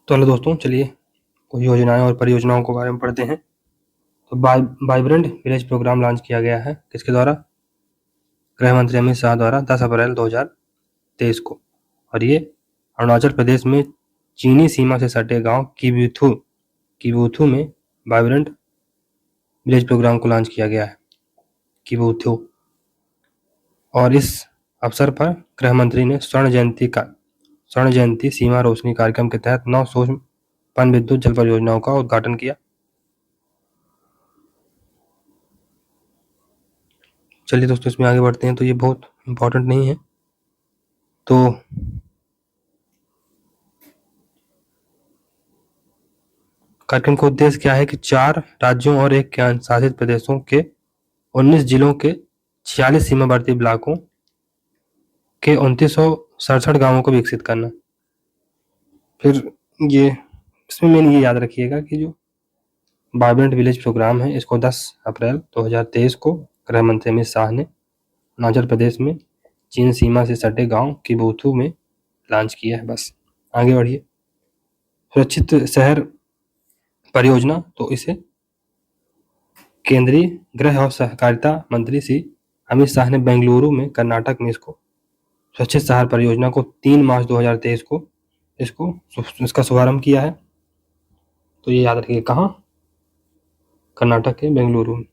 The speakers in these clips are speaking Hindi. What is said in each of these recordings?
तो हेलो दोस्तों, चलिए कुछ योजनाएं और परियोजनाओं के बारे में पढ़ते हैं। तो वाइब्रेंट विलेज प्रोग्राम लॉन्च किया गया है किसके द्वारा? गृह मंत्री अमित शाह द्वारा 10 अप्रैल 2023 को। और ये अरुणाचल प्रदेश में चीनी सीमा से सटे गांव किबुथु में वाइब्रेंट विलेज प्रोग्राम को लॉन्च किया गया है, किबुथु। और इस अवसर पर गृह मंत्री ने स्वर्ण जयंती सीमा रोशनी कार्यक्रम के तहत 9 सूक्ष्म पन विद्युत जल परियोजनाओं का उद्घाटन किया। चलिए दोस्तों, इसमें आगे बढ़ते हैं। तो ये बहुत इम्पोर्टेंट नहीं है। तो कार्यक्रम का उद्देश्य क्या है कि 4 राज्यों और 1 केंद्र शासित प्रदेशों के 19 जिलों के 46 सीमावर्ती ब्लॉकों के 2967 गांवों को विकसित करना। फिर ये इसमें मेन ये याद रखिएगा कि जो वाइब्रेंट विलेज प्रोग्राम है, इसको 10 अप्रैल 2023 को गृह मंत्री अमित शाह ने अरुणाचल प्रदेश में चीन सीमा से सटे गांव किबुथु में लॉन्च किया है। बस आगे बढ़िए। सुरक्षित शहर परियोजना, तो इसे केंद्रीय गृह और सहकारिता मंत्री श्री अमित शाह ने बेंगलुरु में कर्नाटक में इसको स्वच्छ शहर परियोजना को 3 मार्च 2023 को इसका शुभारंभ किया है। तो ये याद रखिए, कहाँ? कर्नाटक के बेंगलुरु में।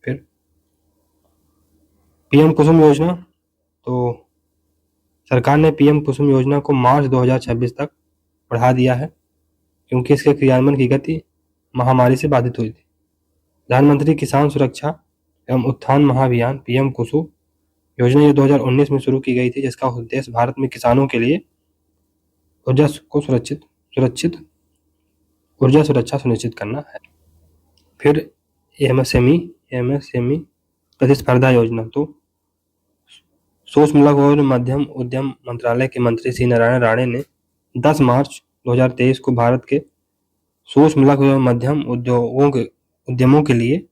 फिर पीएम कुसुम योजना, तो सरकार ने पीएम कुसुम योजना को मार्च 2026 तक बढ़ा दिया है क्योंकि इसके क्रियान्वयन की गति महामारी से बाधित हुई थी। प्रधानमंत्री किसान सुरक्षा एवं उत्थान महाअभियान पीएम कुसुम योजना ये 2019 में शुरू की गई थी, जिसका उद्देश्य भारत में किसानों के लिए ऊर्जा सुरक्षा सुनिश्चित करना है। फिर एमएसएमई प्रतिस्पर्धा योजना, तो सूक्ष्म लघु और मध्यम उद्यम मंत्रालय के मंत्री श्री नारायण राणे ने 10 मार्च 2023 को भारत के सूक्ष्म लघु एवं मध्यम उद्यमों के लिए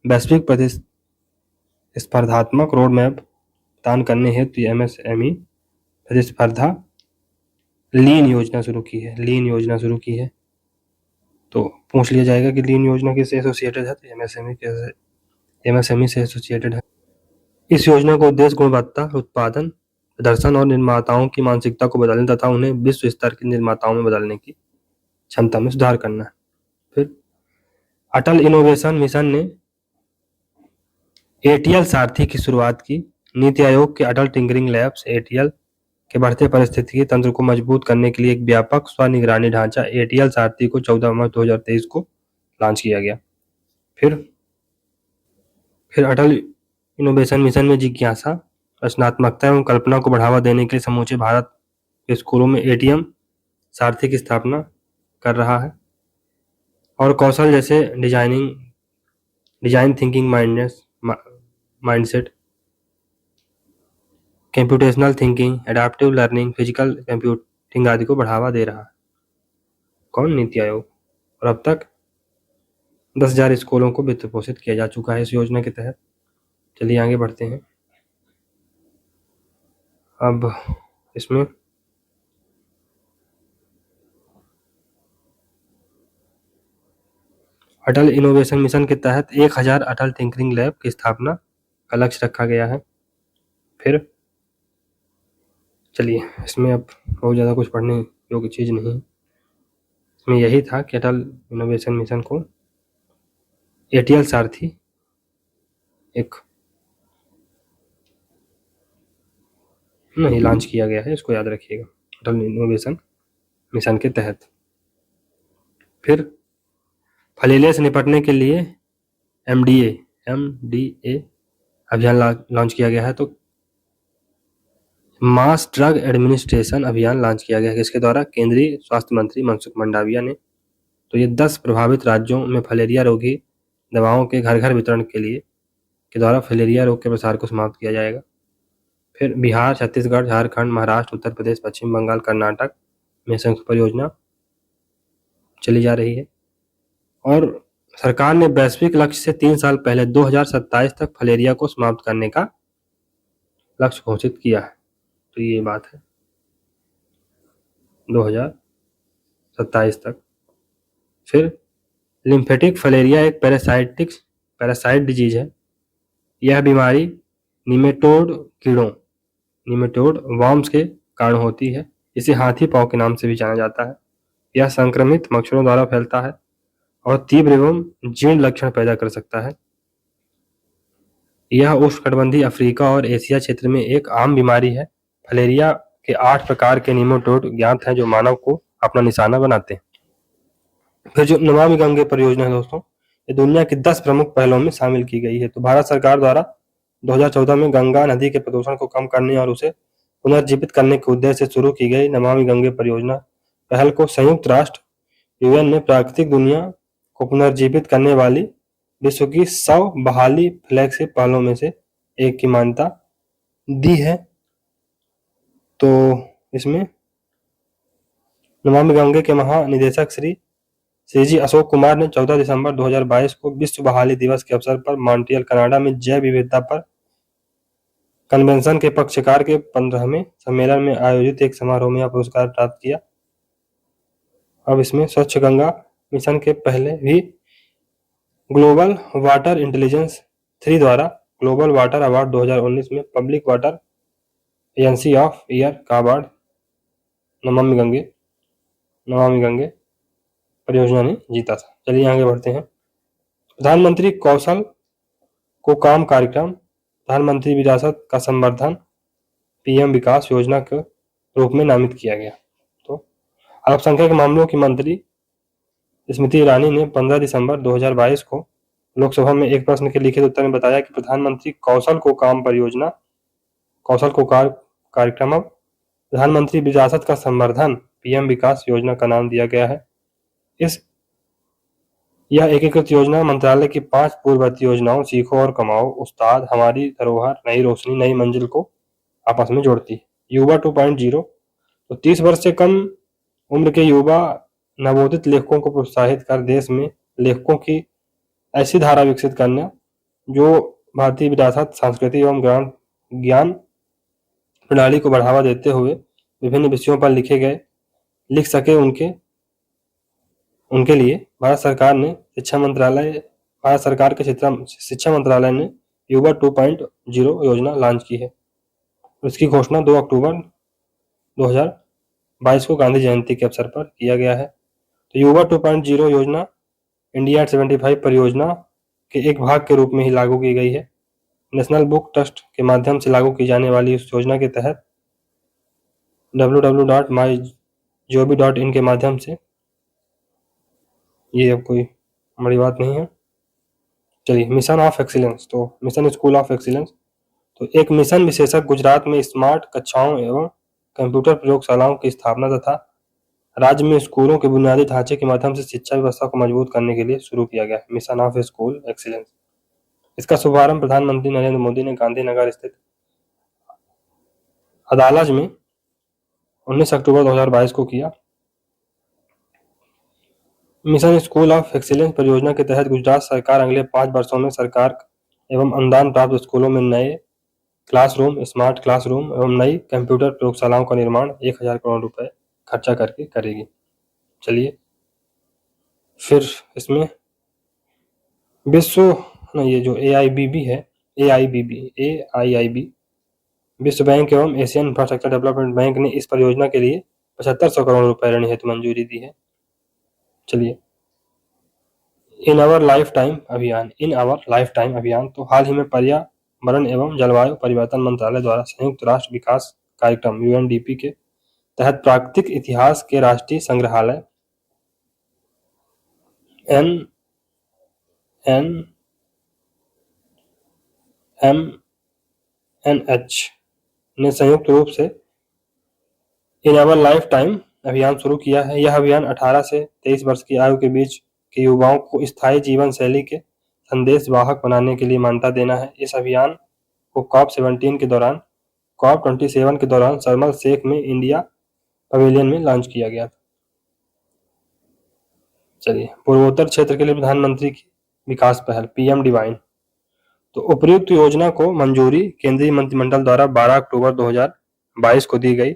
वैश्विक प्रतिस्पर्धात्मक रोड मैप प्रदान करने हेतु एमएसएमई प्रतिस्पर्धा लीन योजना शुरू की है। तो पूछ लिया जाएगा कि लीन योजना किससे एसोसिएटेड है, तो एमएसएमई से एसोसिएटेड है। इस योजना का उद्देश्य गुणवत्ता, उत्पादन, प्रदर्शन और निर्माताओं की मानसिकता को बदलने तथा उन्हें विश्व स्तर के निर्माताओं में बदलने की क्षमता में सुधार करना है। फिर अटल इनोवेशन मिशन ने एटीएल सारथी की शुरुआत की। नीति आयोग के अटल टिंकरिंग लैब्स एटीएल के बढ़ते पारिस्थितिकी तंत्र को मजबूत करने के लिए एक व्यापक स्वनिगरानी ढांचा एटीएल सारथी को 14 मार्च 2023 को लॉन्च किया गया। फिर अटल इनोवेशन मिशन में जिज्ञासा, रचनात्मकता एवं कल्पना को बढ़ावा देने के लिए समूचे भारत के स्कूलों में एटीएम सारथी की स्थापना कर रहा है। और कौशल जैसे design thinking mindset, computational thinking, adaptive learning, physical computing आदि को बढ़ावा दे रहा है। कौन? नीति आयोग। और अब तक 10,000 स्कूलों को वित्त पोषित किया जा चुका है इस योजना के तहत। चलिए आगे बढ़ते हैं। अब इसमें अटल इनोवेशन मिशन के तहत 1000 अटल टिंकरिंग लैब की स्थापना का लक्ष्य रखा गया है। फिर चलिए, इसमें अब बहुत ज़्यादा कुछ पढ़ने योग्य चीज़ नहीं है। इसमें यही था कि अटल इनोवेशन मिशन को एटीएल सारथी एक नहीं लॉन्च किया गया है, इसको याद रखिएगा, अटल इनोवेशन मिशन के तहत। फिर फलेरिया से निपटने के लिए एमडीए अभियान लॉन्च किया गया है। तो मास ड्रग एडमिनिस्ट्रेशन अभियान लॉन्च किया गया है इसके द्वारा केंद्रीय स्वास्थ्य मंत्री मनसुख मंडाविया ने। तो ये 10 प्रभावित राज्यों में फलेरिया रोगी दवाओं के घर घर वितरण के द्वारा फलेरिया रोग के प्रसार को समाप्त किया जाएगा। फिर बिहार, छत्तीसगढ़, झारखंड, महाराष्ट्र, उत्तर प्रदेश, पश्चिम बंगाल, कर्नाटक में संयुक्त परियोजना चली जा रही है। और सरकार ने वैश्विक लक्ष्य से 3 साल पहले 2027 तक फलेरिया को समाप्त करने का लक्ष्य घोषित किया है। तो ये बात है, 27 तक। फिर लिम्फेटिक फलेरिया एक पैरासाइट डिजीज है। यह बीमारी निमेटोड कीड़ों निमेटोड वर्म्स के कारण होती है। इसे हाथी पांव के नाम से भी जाना जाता है। यह संक्रमित मच्छरों द्वारा फैलता है और तीव्र एवं जीर्ण लक्षण पैदा कर सकता है। यह उष्णकटिबंधीय अफ्रीका और एशिया क्षेत्र में एक आम बीमारी है। फलेरिया के 8 प्रकार के निमेटोड ज्ञात हैं जो मानव को अपना निशाना बनाते हैं। फिर जो नमामि गंगे परियोजना है दोस्तों, ये दुनिया की 10 प्रमुख पहलों में शामिल की गई है। तो भारत सरकार द्वारा 2014 में गंगा नदी के प्रदूषण को कम करने और उसे पुनर्जीवित करने के उद्देश्य से शुरू की गई नमामि गंगे परियोजना पहल को संयुक्त राष्ट्र यूएन ने प्राकृतिक दुनिया को पुनर्जीवित करने वाली विश्व की 100 बहाली फ्लैगशिप पहलों में से एक की मान्यता दी है। तो इसमें नमामि गंगे के महानिदेशक श्री जी अशोक कुमार ने 14 दिसंबर 2022 को विश्व बहाली दिवस के अवसर पर मॉन्ट्रियल कनाडा में जैव विविधता पर कन्वेंशन के पक्षकार के 15वें सम्मेलन में आयोजित एक समारोह में यह पुरस्कार प्राप्त किया। अब इसमें स्वच्छ गंगा मिशन के पहले भी ग्लोबल वाटर इंटेलिजेंस 3 द्वारा ग्लोबल वाटर अवार्ड 2019 में public water agency of year का अवार्ड नमामि गंगे परियोजना ने जीता था। चलिए आगे बढ़ते हैं। प्रधानमंत्री कौशल को काम कार्यक्रम प्रधानमंत्री विरासत का संवर्धन पीएम विकास योजना के रूप में नामित किया गया। तो अल्पसंख्यक मामलों की मंत्री स्मृति ईरानी ने 15 दिसंबर 2022 को लोकसभा में एक प्रश्न के लिखित उत्तर में बताया कि प्रधानमंत्री कौशल को कार्यक्रम अब प्रधानमंत्री विरासत का संवर्धन पीएम विकास योजना का नाम दिया गया है। यह एकीकृत योजना मंत्रालय की 5 पूर्ववर्ती योजनाओं सीखो और कमाओ, उस्ताद, हमारी धरोहर, नई रोशनी, नई मंजिल को आपस में जोड़ती है। युवा 2.0 तो 30 वर्ष से कम उम्र के युवा नवोदित लेखकों को प्रोत्साहित कर देश में लेखकों की ऐसी धारा विकसित करना जो भारतीय विरासत, संस्कृति एवं ज्ञान प्रणाली को बढ़ावा देते हुए विभिन्न विषयों पर लिख सके उनके लिए भारत सरकार के शिक्षा मंत्रालय ने युवा 2.0 योजना लॉन्च की है। उसकी घोषणा 2 अक्टूबर 2022 को गांधी जयंती के अवसर पर किया गया है। तो युवा 2.0 योजना इंडिया 75 परियोजना के एक भाग के रूप में ही लागू की गई है। नेशनल बुक ट्रस्ट के माध्यम से लागू की जाने वाली इस योजना के तहत www.mygov.in के माध्यम से, ये अब कोई बड़ी बात नहीं है। चलिए मिशन ऑफ एक्सीलेंस, तो मिशन स्कूल ऑफ एक्सीलेंस तो एक मिशन विशेषक गुजरात में स्मार्ट कक्षाओं एवं कंप्यूटर प्रयोगशालाओं की स्थापना तथा राज्य में स्कूलों के बुनियादी ढांचे के माध्यम से शिक्षा व्यवस्था को मजबूत करने के लिए शुरू किया गया मिशन ऑफ स्कूल एक्सीलेंस। इसका शुभारंभ प्रधानमंत्री नरेंद्र मोदी ने गांधीनगर स्थित अदालज में 19 अक्टूबर 2022 को किया। मिशन स्कूल ऑफ एक्सीलेंस परियोजना के तहत गुजरात सरकार अगले 5 वर्षों में सरकार एवं अनुदान प्राप्त स्कूलों में नए क्लासरूम, स्मार्ट क्लासरूम एवं नई कंप्यूटर प्रयोगशालाओं का निर्माण 1000 करोड़ रुपए खर्चा करके करेगी। चलिए फिर इसमें ये जो AIIB है, AIIB विश्व बैंक एवं एशियन इंफ्रास्ट्रक्चर डेवलपमेंट बैंक ने इस परियोजना के लिए 7500 करोड़ रुपए ऋण हेतु मंजूरी दी है। चलिए इन आवर लाइफ टाइम अभियान तो हाल ही में पर्यावरण एवं जलवायु परिवर्तन मंत्रालय द्वारा संयुक्त राष्ट्र विकास कार्यक्रम UNDP के तहत प्राकृतिक इतिहास के राष्ट्रीय संग्रहालय NNMH ने संयुक्त रूप से इन आवर लाइफ टाइम अभियान शुरू किया है। यह अभियान 18 से 23 वर्ष की आयु के बीच के युवाओं को स्थायी जीवन शैली के संदेश वाहक बनाने के लिए मान्यता देना है। इस अभियान को COP27 के दौरान शर्म शेख में इंडिया पवेलियन में लॉन्च किया गया था। चलिए पूर्वोत्तर क्षेत्र के लिए प्रधानमंत्री की विकास पहल PM डिवाइन, तो उपयुक्त योजना को मंजूरी केंद्रीय मंत्रिमंडल द्वारा 12 अक्टूबर 2022 को दी गई।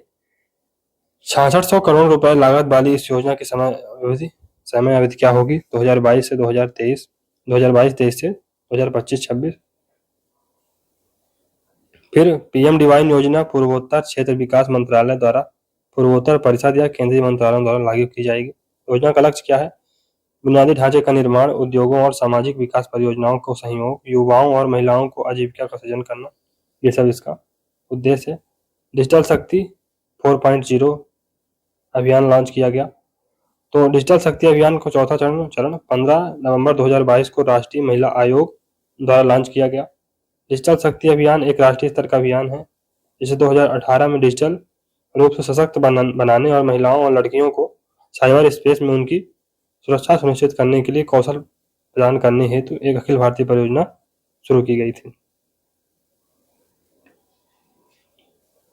6600 करोड़ रुपए लागत वाली इस योजना की समय अवधि क्या होगी? 2022 से 2023, 2022-23 से 2025-26। फिर पीएम डिवाइन योजना पूर्वोत्तर क्षेत्र विकास मंत्रालय द्वारा पूर्वोत्तर परिषद या केंद्रीय मंत्रालयों द्वारा लागू की जाएगी। योजना का लक्ष्य क्या है? बुनियादी ढांचे का निर्माण, उद्योगों और सामाजिक विकास परियोजनाओं को सहयोग, युवाओं और महिलाओं को आजीविका का सृजन करना, ये सब इसका उद्देश्य है। डिजिटल शक्ति 4.0 अभियान लॉन्च किया गया। तो डिजिटल शक्ति अभियान को चौथा चरण 15 नवंबर 2022 को राष्ट्रीय महिला आयोग द्वारा लॉन्च किया गया। डिजिटल शक्ति अभियान एक राष्ट्रीय स्तर का अभियान है जिसे 2018 में डिजिटल रूप से सशक्त बनाने और महिलाओं और लड़कियों को साइबर स्पेस में उनकी सुरक्षा सुनिश्चित करने के लिए कौशल प्रदान करने हेतु एक अखिल भारतीय परियोजना शुरू की गई थी।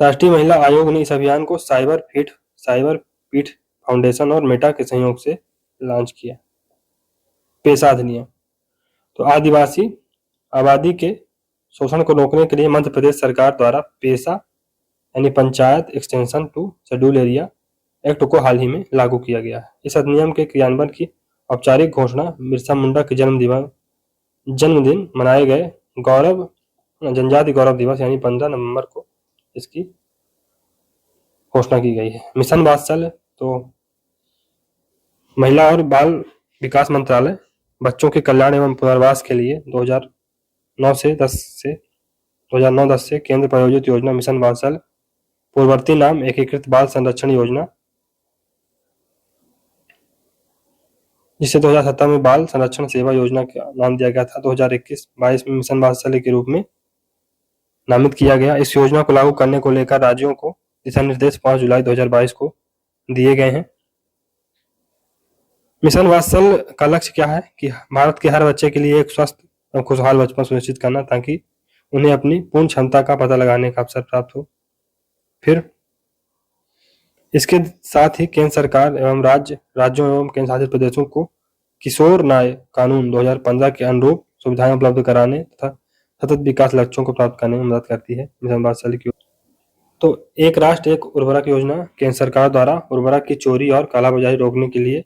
राष्ट्रीय महिला आयोग ने इस अभियान को साइबर पीठ फाउंडेशन और मेटा के सहयोग से लॉन्च किया। पेशा अधिनियम, तो आदिवासी आबादी के शोषण को रोकने के लिए मध्य प्रदेश सरकार द्वारा पेशा यानी panchayat extension to schedule area act को हाल ही में लागू किया गया है। इस अधिनियम के क्रियान्वयन की औपचारिक घोषणा बिरसा मुंडा के जन्मदिन मनाए गए जनजाति गौरव दिवस यानी 15 नवंबर को इसकी घोषणा की गई है। मिशन वात्सल्य, तो महिला और बाल विकास मंत्रालय बच्चों के कल्याण एवं पुनर्वास के लिए 2009-10 से केंद्र प्रायोजित योजना मिशन वात्सल्य, पूर्ववर्ती नाम एकीकृत बाल संरक्षण योजना, जिसे 2017 में बाल संरक्षण सेवा योजना का नाम दिया गया था, 2021-22 में मिशन वात्सल्य के रूप में नामित किया गया। इस योजना को लागू करने को लेकर राज्यों को दिशा निर्देश 5 जुलाई 2022 को दिए गए हैं। मिशन वात्सल्य का लक्ष्य क्या है कि भारत के हर बच्चे के लिए एक स्वस्थ और खुशहाल बचपन सुनिश्चित करना, ताकि उन्हें अपनी पूर्ण क्षमता का पता लगाने का अवसर प्राप्त हो। फिर इसके साथ ही केंद्र सरकार एवं राज्यों एवं केंद्र शासित प्रदेशों को किशोर न्याय कानून 2015 के अनुरूप सुविधाएं उपलब्ध कराने तथा सतत विकास लक्ष्यों को प्राप्त करने में मदद करती है मिशन वात्सल्य की। तो एक राष्ट्र एक उर्वरक योजना, केंद्र सरकार द्वारा उर्वरक की चोरी और कालाबाजारी रोकने के लिए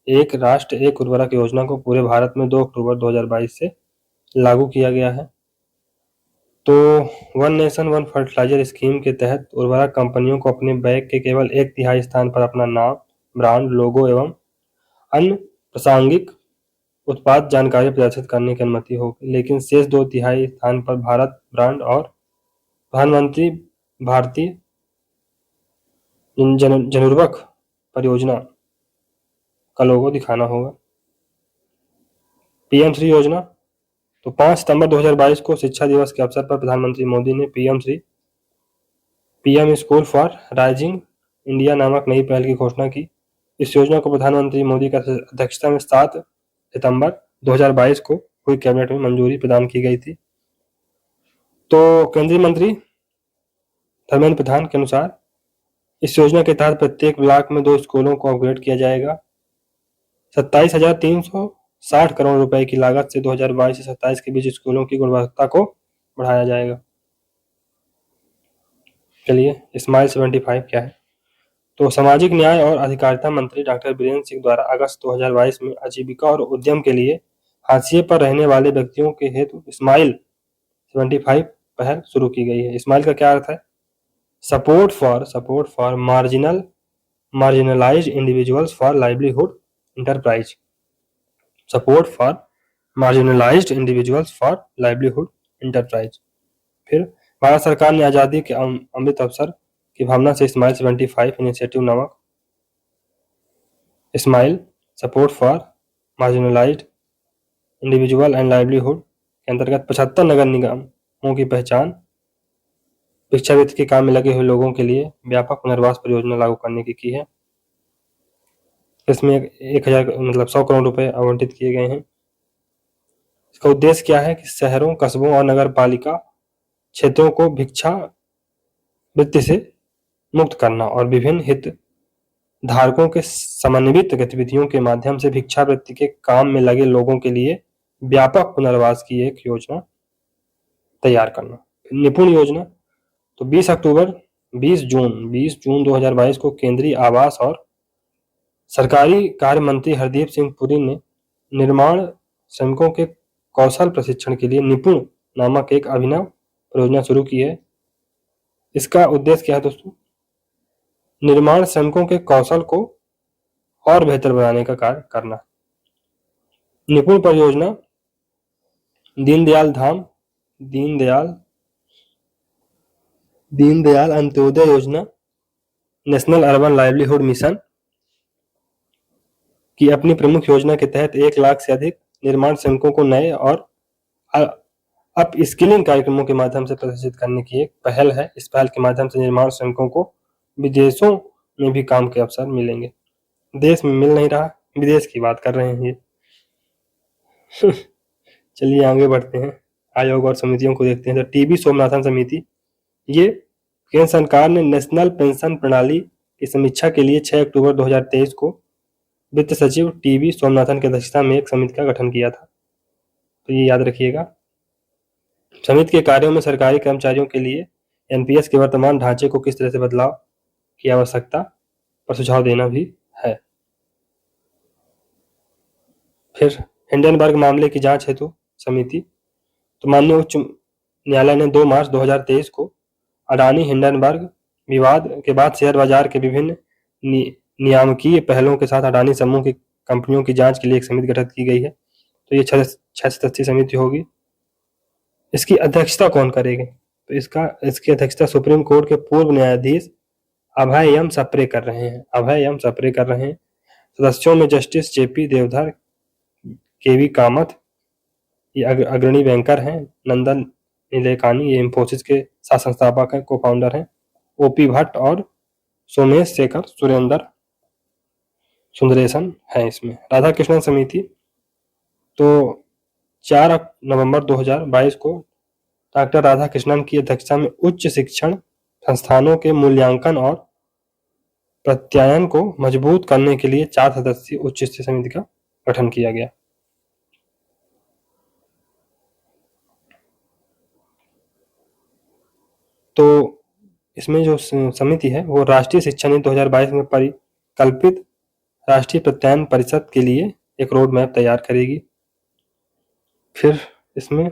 एक राष्ट्र एक उर्वरक योजना को पूरे भारत में 2 अक्टूबर 2022 से लागू किया गया है। तो one nation one fertiliser scheme के तहत उर्वरक कंपनियों को अपने बैग के केवल 1/3 स्थान पर अपना नाम, ब्रांड, लोगो एवं अन्य प्रासंगिक उत्पाद जानकारी प्रदर्शित करने की अनुमति होगी, लेकिन शेष 2/3 स्थान पर भारत ब्रांड और प्रधानमंत्री भारतीय जनुर्वरक परियोजना का लोगो दिखाना होगा। पीएम श्री योजना, तो 5 सितंबर 2022 को शिक्षा दिवस के अवसर पर प्रधानमंत्री मोदी ने PM school for rising India नामक नई पहल की घोषणा की। इस योजना को प्रधानमंत्री मोदी की अध्यक्षता में 7 सितंबर 2022 को हुई कैबिनेट में मंजूरी प्रदान की गई थी। तो केंद्रीय मंत्री धर्मेंद्र प्रधान के अनुसार इस योजना के तहत प्रत्येक ब्लॉक में 2 स्कूलों को अपग्रेड किया जाएगा। 27,360 करोड़ रुपए की लागत से 2022 से 27 के बीच स्कूलों की गुणवत्ता को बढ़ाया जाएगा। चलिए, स्माइल 75 क्या है? तो सामाजिक न्याय और अधिकारिता मंत्री डॉक्टर बीरेंद्र सिंह द्वारा अगस्त 2022 में आजीविका और उद्यम के लिए हाशिए पर रहने वाले व्यक्तियों के हेतु स्माइल 75 पहल शुरू की गई है। स्माइल का क्या अर्थ है? Support for marginalised individuals for livelihood enterprise. Support for marginalised individuals for livelihood enterprise. फिर भारत सरकार ने आजादी के अमृत अवसर की भावना से स्माइल 75 इनिशिएटिव नामक smile support for marginalised individual and livelihood के अंतर्गत 75 नगर निगमों की पहचान भिक्षावृत्ति के काम में लगे हुए लोगों के लिए व्यापक पुनर्वास परियोजना लागू करने की है। इसमें 100 करोड़ रुपए आवंटित किए गए हैं। इसका उद्देश्य क्या है कि शहरों, कस्बों और नगर पालिका क्षेत्रों को भिक्षावृत्ति से मुक्त करना और विभिन्न हित धारकों के समन्वित गतिविधियों के माध्यम से भिक्षावृत्ति के काम में लगे लोगों के लिए व्यापक पुनर्वास की एक योजना तैयार करना। निपुण योजना, तो 20 अक्टूबर 20 जून 2022 को केंद्रीय आवास और सरकारी कार्य मंत्री हरदीप सिंह पुरी ने निर्माण श्रमिकों के कौशल प्रशिक्षण के लिए निपुण नामक एक अभिनव परियोजना शुरू की है। इसका उद्देश्य क्या है दोस्तों? निर्माण श्रमिकों के कौशल को और बेहतर बनाने का कार्य करना। निपुण परियोजना दीनदयाल अंत्योदय योजना, नेशनल अर्बन लाइवलीहुड मिशन की अपनी प्रमुख योजना के तहत 1 लाख से अधिक निर्माण श्रमिकों को नए और अप स्किलिंग कार्यक्रमों के माध्यम से प्रशिक्षित करने की एक पहल है। इस पहल के माध्यम से निर्माण श्रमिकों को विदेशों में भी काम के अवसर मिलेंगे। देश में मिल नहीं रहा, विदेश की बात कर रहे हैं ये। चलिए आगे बढ़ते हैं, आयोग और समितियों को देखते हैं। तो टीबी सोमनाथन समिति, ये केंद्र सरकार ने नेशनल पेंशन प्रणाली की समीक्षा के लिए 6 अक्टूबर 2023 को वित्त सचिव टीबी सोमनाथन की अध्यक्षता में एक समिति का गठन किया था। तो ये याद रखिएगा। समिति के कार्यों में सरकारी कर्मचारियों के लिए एनपीएस के वर्तमान ढांचे को किस तरह से बदलाव की आवश्यकता पर सुझाव देना भी है। फिर हिंडनबर्ग मामले की जांच हेतु समिति, तो माननीय उच्च न्यायालय ने 2 मार्च 2023 को अडानी हिंडनबर्ग विवाद के बाद शेयर बाजार के विभिन्न नियामकीय पहलों के साथ अडानी समूह की कंपनियों की जांच के लिए एक समिति गठित की गई है। तो ये 6 सदस्यीय समिति होगी। इसकी अध्यक्षता कौन करेंगे? तो इसकी अध्यक्षता सुप्रीम कोर्ट के पूर्व न्यायाधीश अभय एम सप्रे कर रहे हैं। सदस्यों में जस्टिस जेपी देवधर, केवी कामथ, ये अग्रणी बैंकर हैं। नंदन नीलेकानी, ये इंफोसिस के सह संस्थापक हैं, को फाउंडर हैं। ओपी भट्ट और सोमेश शेखर सुंदरेशन है इसमें। राधा कृष्णन समिति, तो 4 नवंबर 2022 को डॉक्टर राधा कृष्णन की अध्यक्षता में उच्च शिक्षण संस्थानों के मूल्यांकन और प्रत्यायन को मजबूत करने के लिए 4 सदस्यीय उच्च स्तरीय समिति का गठन किया गया। तो इसमें जो समिति है वो राष्ट्रीय शिक्षा नीति 2022 में परिकल्पित राष्ट्रीय प्रत्यायन परिषद के लिए एक रोड मैप तैयार करेगी। फिर इसमें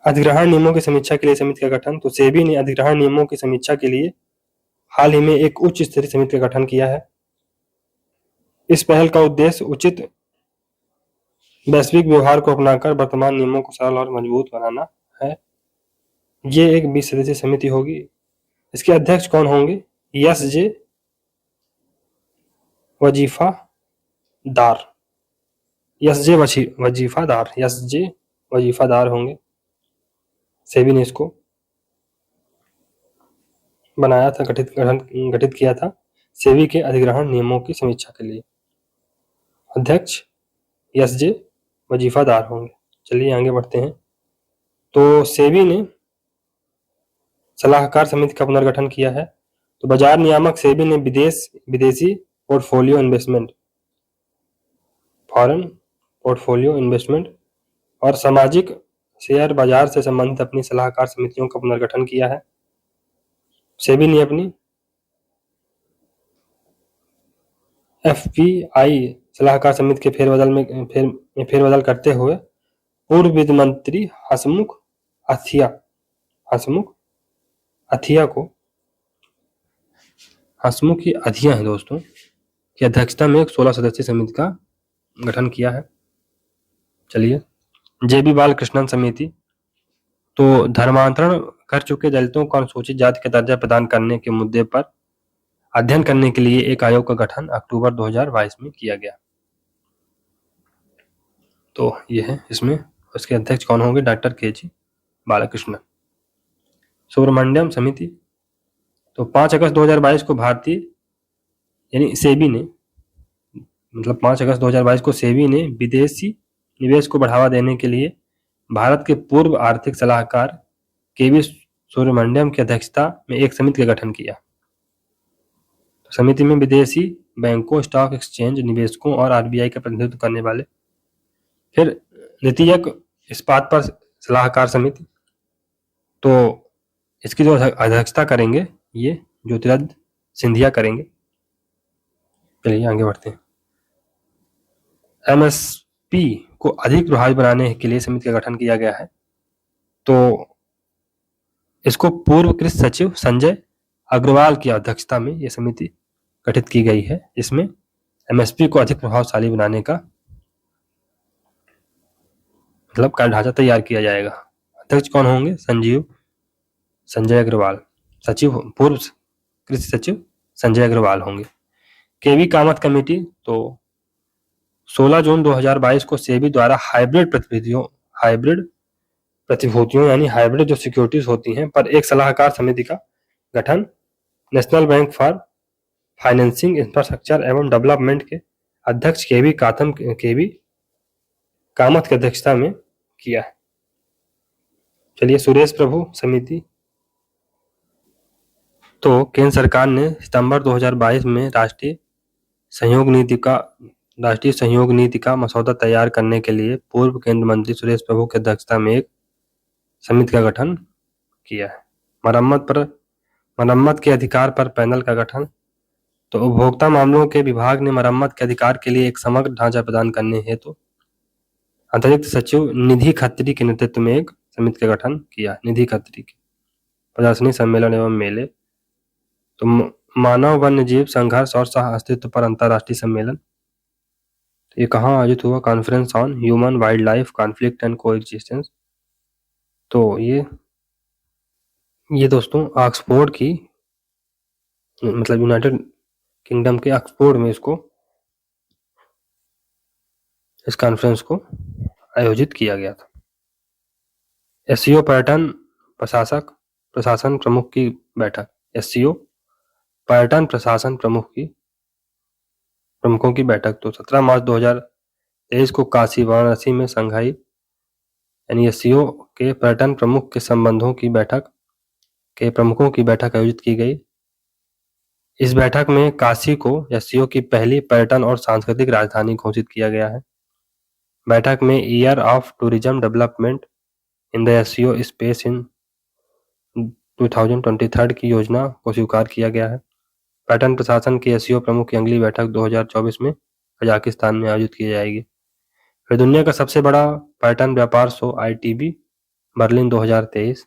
अधिग्रहण नियमों की समीक्षा के लिए समिति का गठन, तो सेबी ने अधिग्रहण नियमों की समीक्षा के लिए हाल ही में एक उच्च स्तरीय समिति का गठन किया है। इस पहल का उद्देश्य उचित वैश्विक व्यवहार को अपनाकर वर्तमान नियमों को सरल और मजबूत बनाना है। ये एक 20 सदस्यीय समिति होगी। इसके अध्यक्ष कौन होंगे? एस जे वजीफादार होंगे। सेबी ने इसको बनाया था, गठित किया था सेबी के अधिग्रहण नियमों की समीक्षा के लिए। अध्यक्ष एस जे वजीफादार होंगे। चलिए आगे बढ़ते हैं। तो सेबी ने सलाहकार समिति का पुनर्गठन किया है। तो बाजार नियामक सेबी ने विदेशी portfolio investment, foreign portfolio investment और सामाजिक शेयर बाजार से संबंधित अपनी सलाहकार समितियों का पुनर्गठन किया है। सेबी ने अपनी एफपीआई सलाहकार समिति के फेरबदल करते हुए पूर्व वित्त मंत्री हसमुख अधिया है दोस्तों की अध्यक्षता में एक 16 सदस्यीय समिति का गठन किया है। चलिए, जेबी बालकृष्णन समिति, तो धर्मांतरण कर चुके दलितों को अनुसूचित जाति का दर्जा प्रदान करने के मुद्दे पर अध्ययन करने के लिए एक आयोग का गठन अक्टूबर 2022 में किया गया। तो ये है इसमें। उसके अध्यक्ष कौन होंगे? Doctor KG. बालकृष्णन। सुब्रमण्यम समिति, तो 5 अगस्त 2022 को सेबी ने विदेशी निवेश को बढ़ावा देने के लिए भारत के पूर्व आर्थिक सलाहकार के.वी. सुब्रमण्यम की अध्यक्षता में एक समिति का गठन किया। समिति में विदेशी बैंकों, स्टॉक एक्सचेंज, निवेशकों और आरबीआई का प्रतिनिधित्व करने वाले। फिर द्वितीयक इस्पात पर सलाहकार समिति, तो इसकी जो अध्यक्षता करेंगे ये ज्योतिरादित्य सिंधिया करेंगे। चलिए आगे बढ़ते हैं। एमएसपी को अधिक प्रभावी बनाने के लिए समिति का गठन किया गया है। तो इसको पूर्व कृषि सचिव संजय अग्रवाल की अध्यक्षता में यह समिति गठित की गई है, जिसमें एमएसपी को अधिक प्रभावशाली बनाने का मतलब कार्य ढांचा तैयार किया जाएगा। अध्यक्ष कौन होंगे? संजय अग्रवाल। सचिव पूर्व कृषि सचिव संजय अग्रवाल होंगे। केवी कामत कमेटी, तो 16 जून 2022 को सेबी द्वारा हाइब्रिड प्रतिभूतियों यानी हाइब्रिड जो सिक्योरिटीज होती हैं पर एक सलाहकार समिति का गठन national bank for financing infrastructure एवं डेवलपमेंट के अध्यक्ष केवी कामत की अध्यक्षता में किया है। चलिए सुरेश प्रभु समिति, तो केंद्र सरकार ने सितंबर 2022 में राष्ट्रीय सहयोग नीति का मसौदा तैयार करने के लिए पूर्व केंद्रीय मंत्री सुरेश प्रभु की अध्यक्षता में एक समिति का गठन किया है। मरम्मत के अधिकार पर पैनल का गठन, तो उपभोक्ता मामलों के विभाग ने मरम्मत के अधिकार के लिए एक समग्र ढांचा प्रदान करने हेतु अतिरिक्त सचिव निधि खत्री के नेतृत्व में एक समिति का गठन किया। निधि खत्री के प्रदर्शनी, सम्मेलन एवं मेले, तो मानव वन्य जीव संघर्ष और सह अस्तित्व पर अंतर्राष्ट्रीय सम्मेलन, ये कहाँ आयोजित हुआ? Conference on human wild life conflict and coexistence. तो ये दोस्तों ऑक्सफोर्ड की मतलब यूनाइटेड किंगडम के ऑक्सफोर्ड में इस कॉन्फ्रेंस को आयोजित किया गया था। एससीओ पर्यटन प्रशासन प्रमुख की बैठक, एससीओ पर्यटन प्रशासन प्रमुखों की बैठक, तो 17 मार्च 2023 को काशी वाराणसी में संघाई यानी एससीओ के पर्यटन प्रमुख के प्रमुखों की बैठक आयोजित की गई। इस बैठक में काशी को एससीओ की पहली पर्यटन और सांस्कृतिक राजधानी घोषित किया गया है। बैठक में year of tourism development in the SCO space in 2023 की योजना को स्वीकार किया गया है। पर्यटन प्रशासन की एससीओ प्रमुख की अगली बैठक 2024 में कजाकिस्तान में आयोजित की जाएगी। फिर दुनिया का सबसे बड़ा पर्यटन व्यापार शो आईटीबी बर्लिन 2023,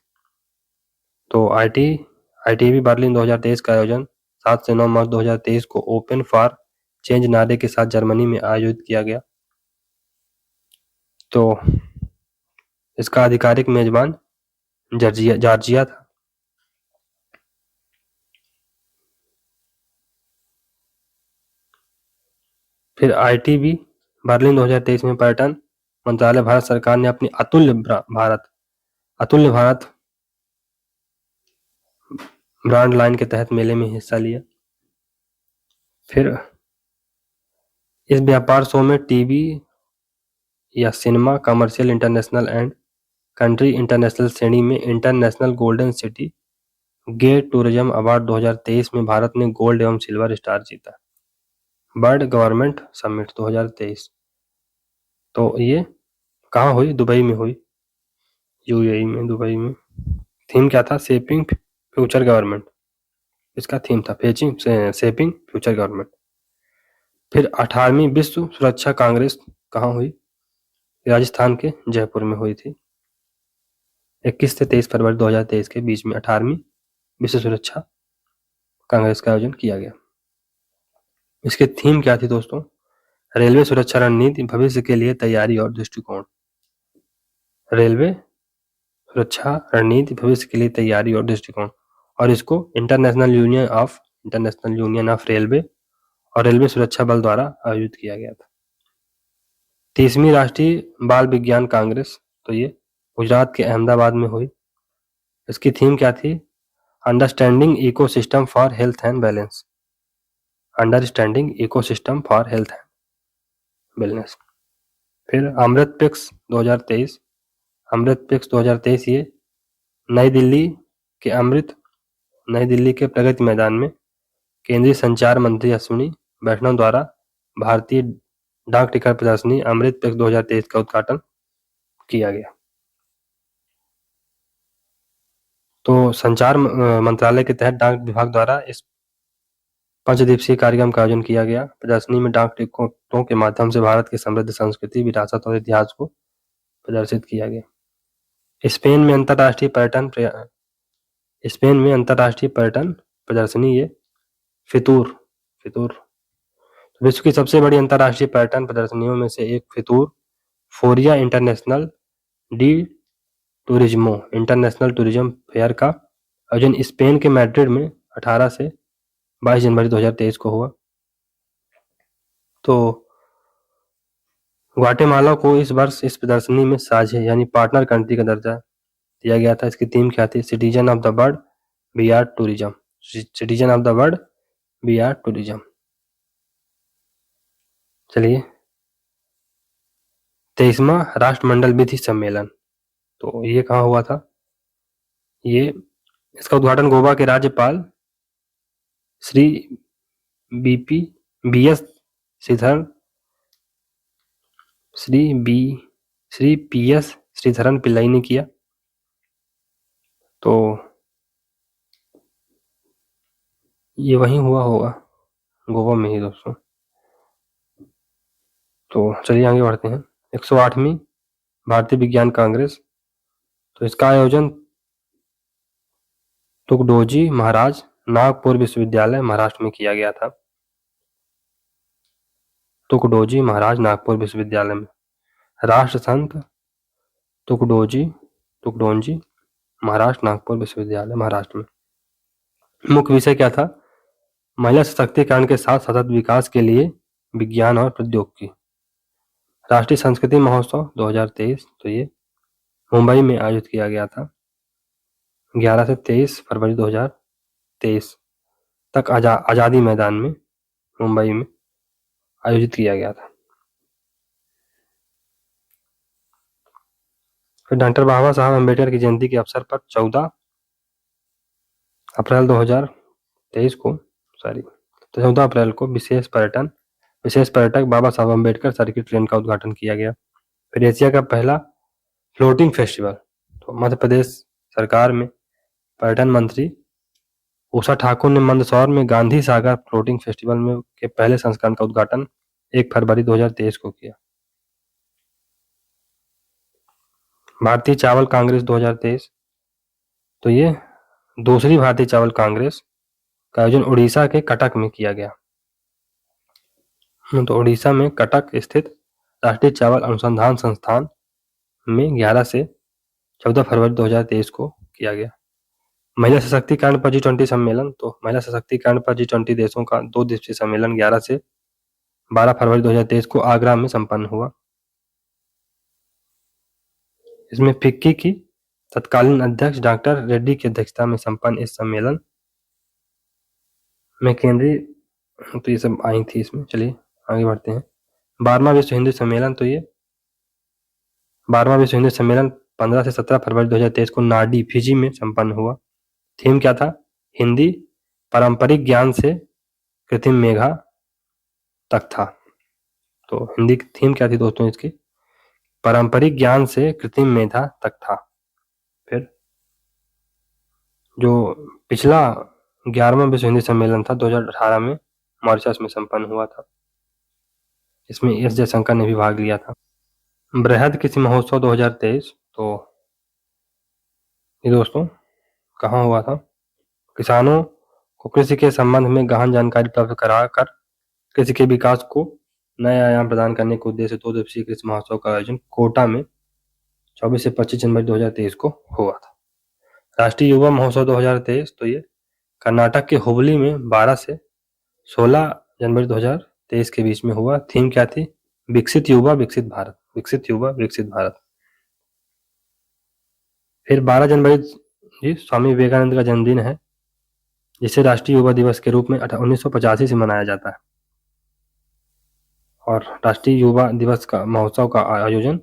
तो आईटीबी बर्लिन 2023 का आयोजन 7 से 9 मार्च 2023 को ओपन फॉर चेंज नारे के साथ जर्मनी में आयोजित किया गया। तो इसका आधिकारिक मेजबान जॉर्जिया था। फिर आईटीबी बर्लिन 2023 में पर्यटन मंत्रालय भारत सरकार ने अपनी अतुल्य भारत ब्रांड लाइन के तहत मेले में हिस्सा लिया। फिर इस व्यापार शो में टीवी या cinema, commercial, international and country international श्रेणी में international golden city gate tourism award 2023 में भारत ने गोल्ड एवं सिल्वर स्टार जीता। वर्ल्ड गवर्नमेंट समिट 2023, तो ये कहाँ हुई? दुबई में हुई, यूएई में, दुबई में। थीम क्या था? शेपिंग फ्यूचर गवर्नमेंट, इसका थीम था शेपिंग फ्यूचर गवर्नमेंट। फिर 18वीं विश्व सुरक्षा कांग्रेस कहाँ हुई? राजस्थान के जयपुर में हुई थी। 21 से 23 फरवरी 2023 के बीच में 18वीं विश्व सुरक्षा कांग्रेस का आयोजन किया गया। इसकी थीम क्या थी दोस्तों? रेलवे सुरक्षा रणनीति, भविष्य के लिए तैयारी और दृष्टिकोण। रेलवे सुरक्षा रणनीति, भविष्य के लिए तैयारी और दृष्टिकोण, और इसको इंटरनेशनल यूनियन ऑफ रेलवे और रेलवे सुरक्षा बल द्वारा आयोजित किया गया था। 30वीं राष्ट्रीय बाल विज्ञान कांग्रेस, तो ये गुजरात के अहमदाबाद में हुई। इसकी थीम क्या थी? Understanding ecosystem for health and balance. Understanding ecosystem for health and balance. फिर अमृतपेक्स 2023, ये नई दिल्ली के प्रगति मैदान में केंद्रीय संचार मंत्री अश्विनी वैष्णव द्वारा भारतीय डाक टिकट प्रदर्शनी अमृतपेक्स 2023 का उद्घाटन किया गया। तो संचार मंत्रालय के तहत डाक विभाग द्वारा इस 5 दिवसीय कार्यक्रम का आयोजन किया गया। प्रदर्शनी में डाक टिकटों के माध्यम से भारत की समृद्ध संस्कृति, विरासत और इतिहास को प्रदर्शित किया गया। स्पेन में अंतर्राष्ट्रीय पर्यटन प्रदर्शनी ये फितूर विश्व की सबसे बड़ी अंतर्राष्ट्रीय पर्यटन प्रदर्शनियों में से एक FITUR feria international de turismo international tourism fair का आयोजन स्पेन के मैड्रिड में 18 से 22 जनवरी 2023 को हुआ। तो ग्वाटेमाला को इस वर्ष इस प्रदर्शनी में साझे यानी पार्टनर कंट्री का दर्जा दिया गया था। इसकी थीम क्या थी? Citizen of the world we are tourism. Citizen of the world we are tourism. चलिए, 23वां राष्ट्रमंडल विधि सम्मेलन, तो ये कहाँ हुआ था? इसका उद्घाटन गोवा के राज्यपाल श्री बी एस श्रीधरन पिल्लाई ने किया। तो ये वहीं हुआ होगा, गोवा में ही दोस्तों। तो चलिए आगे बढ़ते हैं। 108वीं भारतीय विज्ञान कांग्रेस, तो इसका आयोजन तुगडोजी महाराज नागपुर विश्वविद्यालय महाराष्ट्र में किया गया था। तुगडोजी महाराज नागपुर विश्वविद्यालय में राष्ट्र संत तुगडोजी महाराष्ट्र नागपुर विश्वविद्यालय महाराष्ट्र में। मुख्य विषय क्या था? महिला सशक्तिकरण के साथ सतत विकास के लिए विज्ञान और प्रौद्योगिकी। राष्ट्रीय संस्कृति महोत्सव 2023, तो ये मुंबई में आयोजित किया गया था। 11 से 23 फरवरी 2023 तक आजादी मैदान में मुंबई में आयोजित किया गया था। फिर डॉक्टर बाबा साहब अम्बेडकर की जयंती के अवसर पर 14 अप्रैल 2023 को 14 अप्रैल को विशेष पर्यटक बाबा साहब अम्बेडकर सर्किट ट्रेन का उद्घाटन किया गया। फिर एशिया का पहला फ्लोटिंग फेस्टिवल, तो मध्य प्रदेश सरकार में पर्यटन मंत्री उषा ठाकुर ने मंदसौर में गांधी सागर फ्लोटिंग फेस्टिवल में के पहले संस्करण का उद्घाटन 1 फरवरी 2023 को किया। भारतीय चावल कांग्रेस 2023, तो ये दूसरी भारतीय चावल कांग्रेस का आयोजन उड़ीसा के कटक में किया गया। तो उड़ीसा में कटक स्थित राष्ट्रीय चावल अनुसंधान संस्थान में 11 से 14 फरवरी 2023 को किया गया। महिला सशक्तिकरण पर G20 सम्मेलन, तो महिला सशक्तिकरण पर G20 देशों का 2 दिवसीय सम्मेलन 11 से 12 फरवरी 2023 को आगरा में संपन्न हुआ। इसमें फिक्की की तत्कालीन अध्यक्ष डॉक्टर रेड्डी की अध्यक्षता में संपन्न इस सम्मेलन में केंद्रीय, तो ये सब आई थी इसमें। चलिए आगे बढ़ते हैं। 12वां विश्व हिंदी सम्मेलन, तो ये 12वां विश्व हिंदी सम्मेलन 15 से 17 फरवरी 2023 को नार्डी फिजी में संपन्न हुआ। थीम क्या था? हिंदी पारंपरिक ज्ञान से कृत्रिम मेधा तक था। तो हिंदी की थीम क्या थी दोस्तों इसकी? पारंपरिक ज्ञान से कृत्रिम मेधा तक था। फिर जो पिछला 11वां विश्व हिंदी सम्मेलन था 2018 में मॉरिशस में संपन्न हुआ था। इसमें एस जयशंकर ने भी भाग लिया था। बृहद कृषि महोत्सव 2023, तो ये दोस्तों कहाँ हुआ था? किसानों को कृषि के संबंध में गहन जानकारी प्राप्त कराकर कृषि के विकास को नया आयाम प्रदान करने के उद्देश्य 2 दिवसीय कृषि महोत्सव का आयोजन कोटा में 24 से 25 जनवरी 2023 को हुआ था। राष्ट्रीय युवा महोत्सव 2023, तो ये कर्नाटक के हुबली में 12 से 16 जनवरी 2023 के बीच में हुआ। थीम क्या थी? विकसित युवा विकसित भारत, विकसित युवा विकसित भारत। फिर 12 जनवरी जी स्वामी विवेकानंद का जन्मदिन है, जिसे राष्ट्रीय युवा दिवस के रूप में 1985 से मनाया जाता है। और राष्ट्रीय युवा दिवस का महोत्सव का आयोजन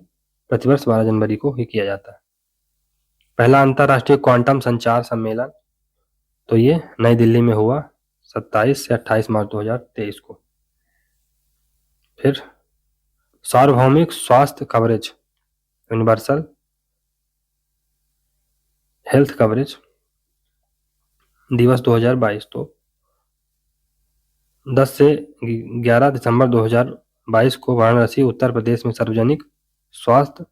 प्रतिवर्ष 12 जनवरी को ही किया जाता है। पहला अंतर्राष्ट्रीय क्वांटम संचार सम्मेलन, तो ये नई दिल्ली में हुआ 27 से 28 मार्च 2023 को। फिर सार्वभौमिक स्वास्थ्य कवरेज, यूनिवर्सल हेल्थ कवरेज दिवस 2022। तो 10 से 11 दिसंबर 2022 को वाराणसी उत्तर प्रदेश में सार्वजनिक स्वास्थ्य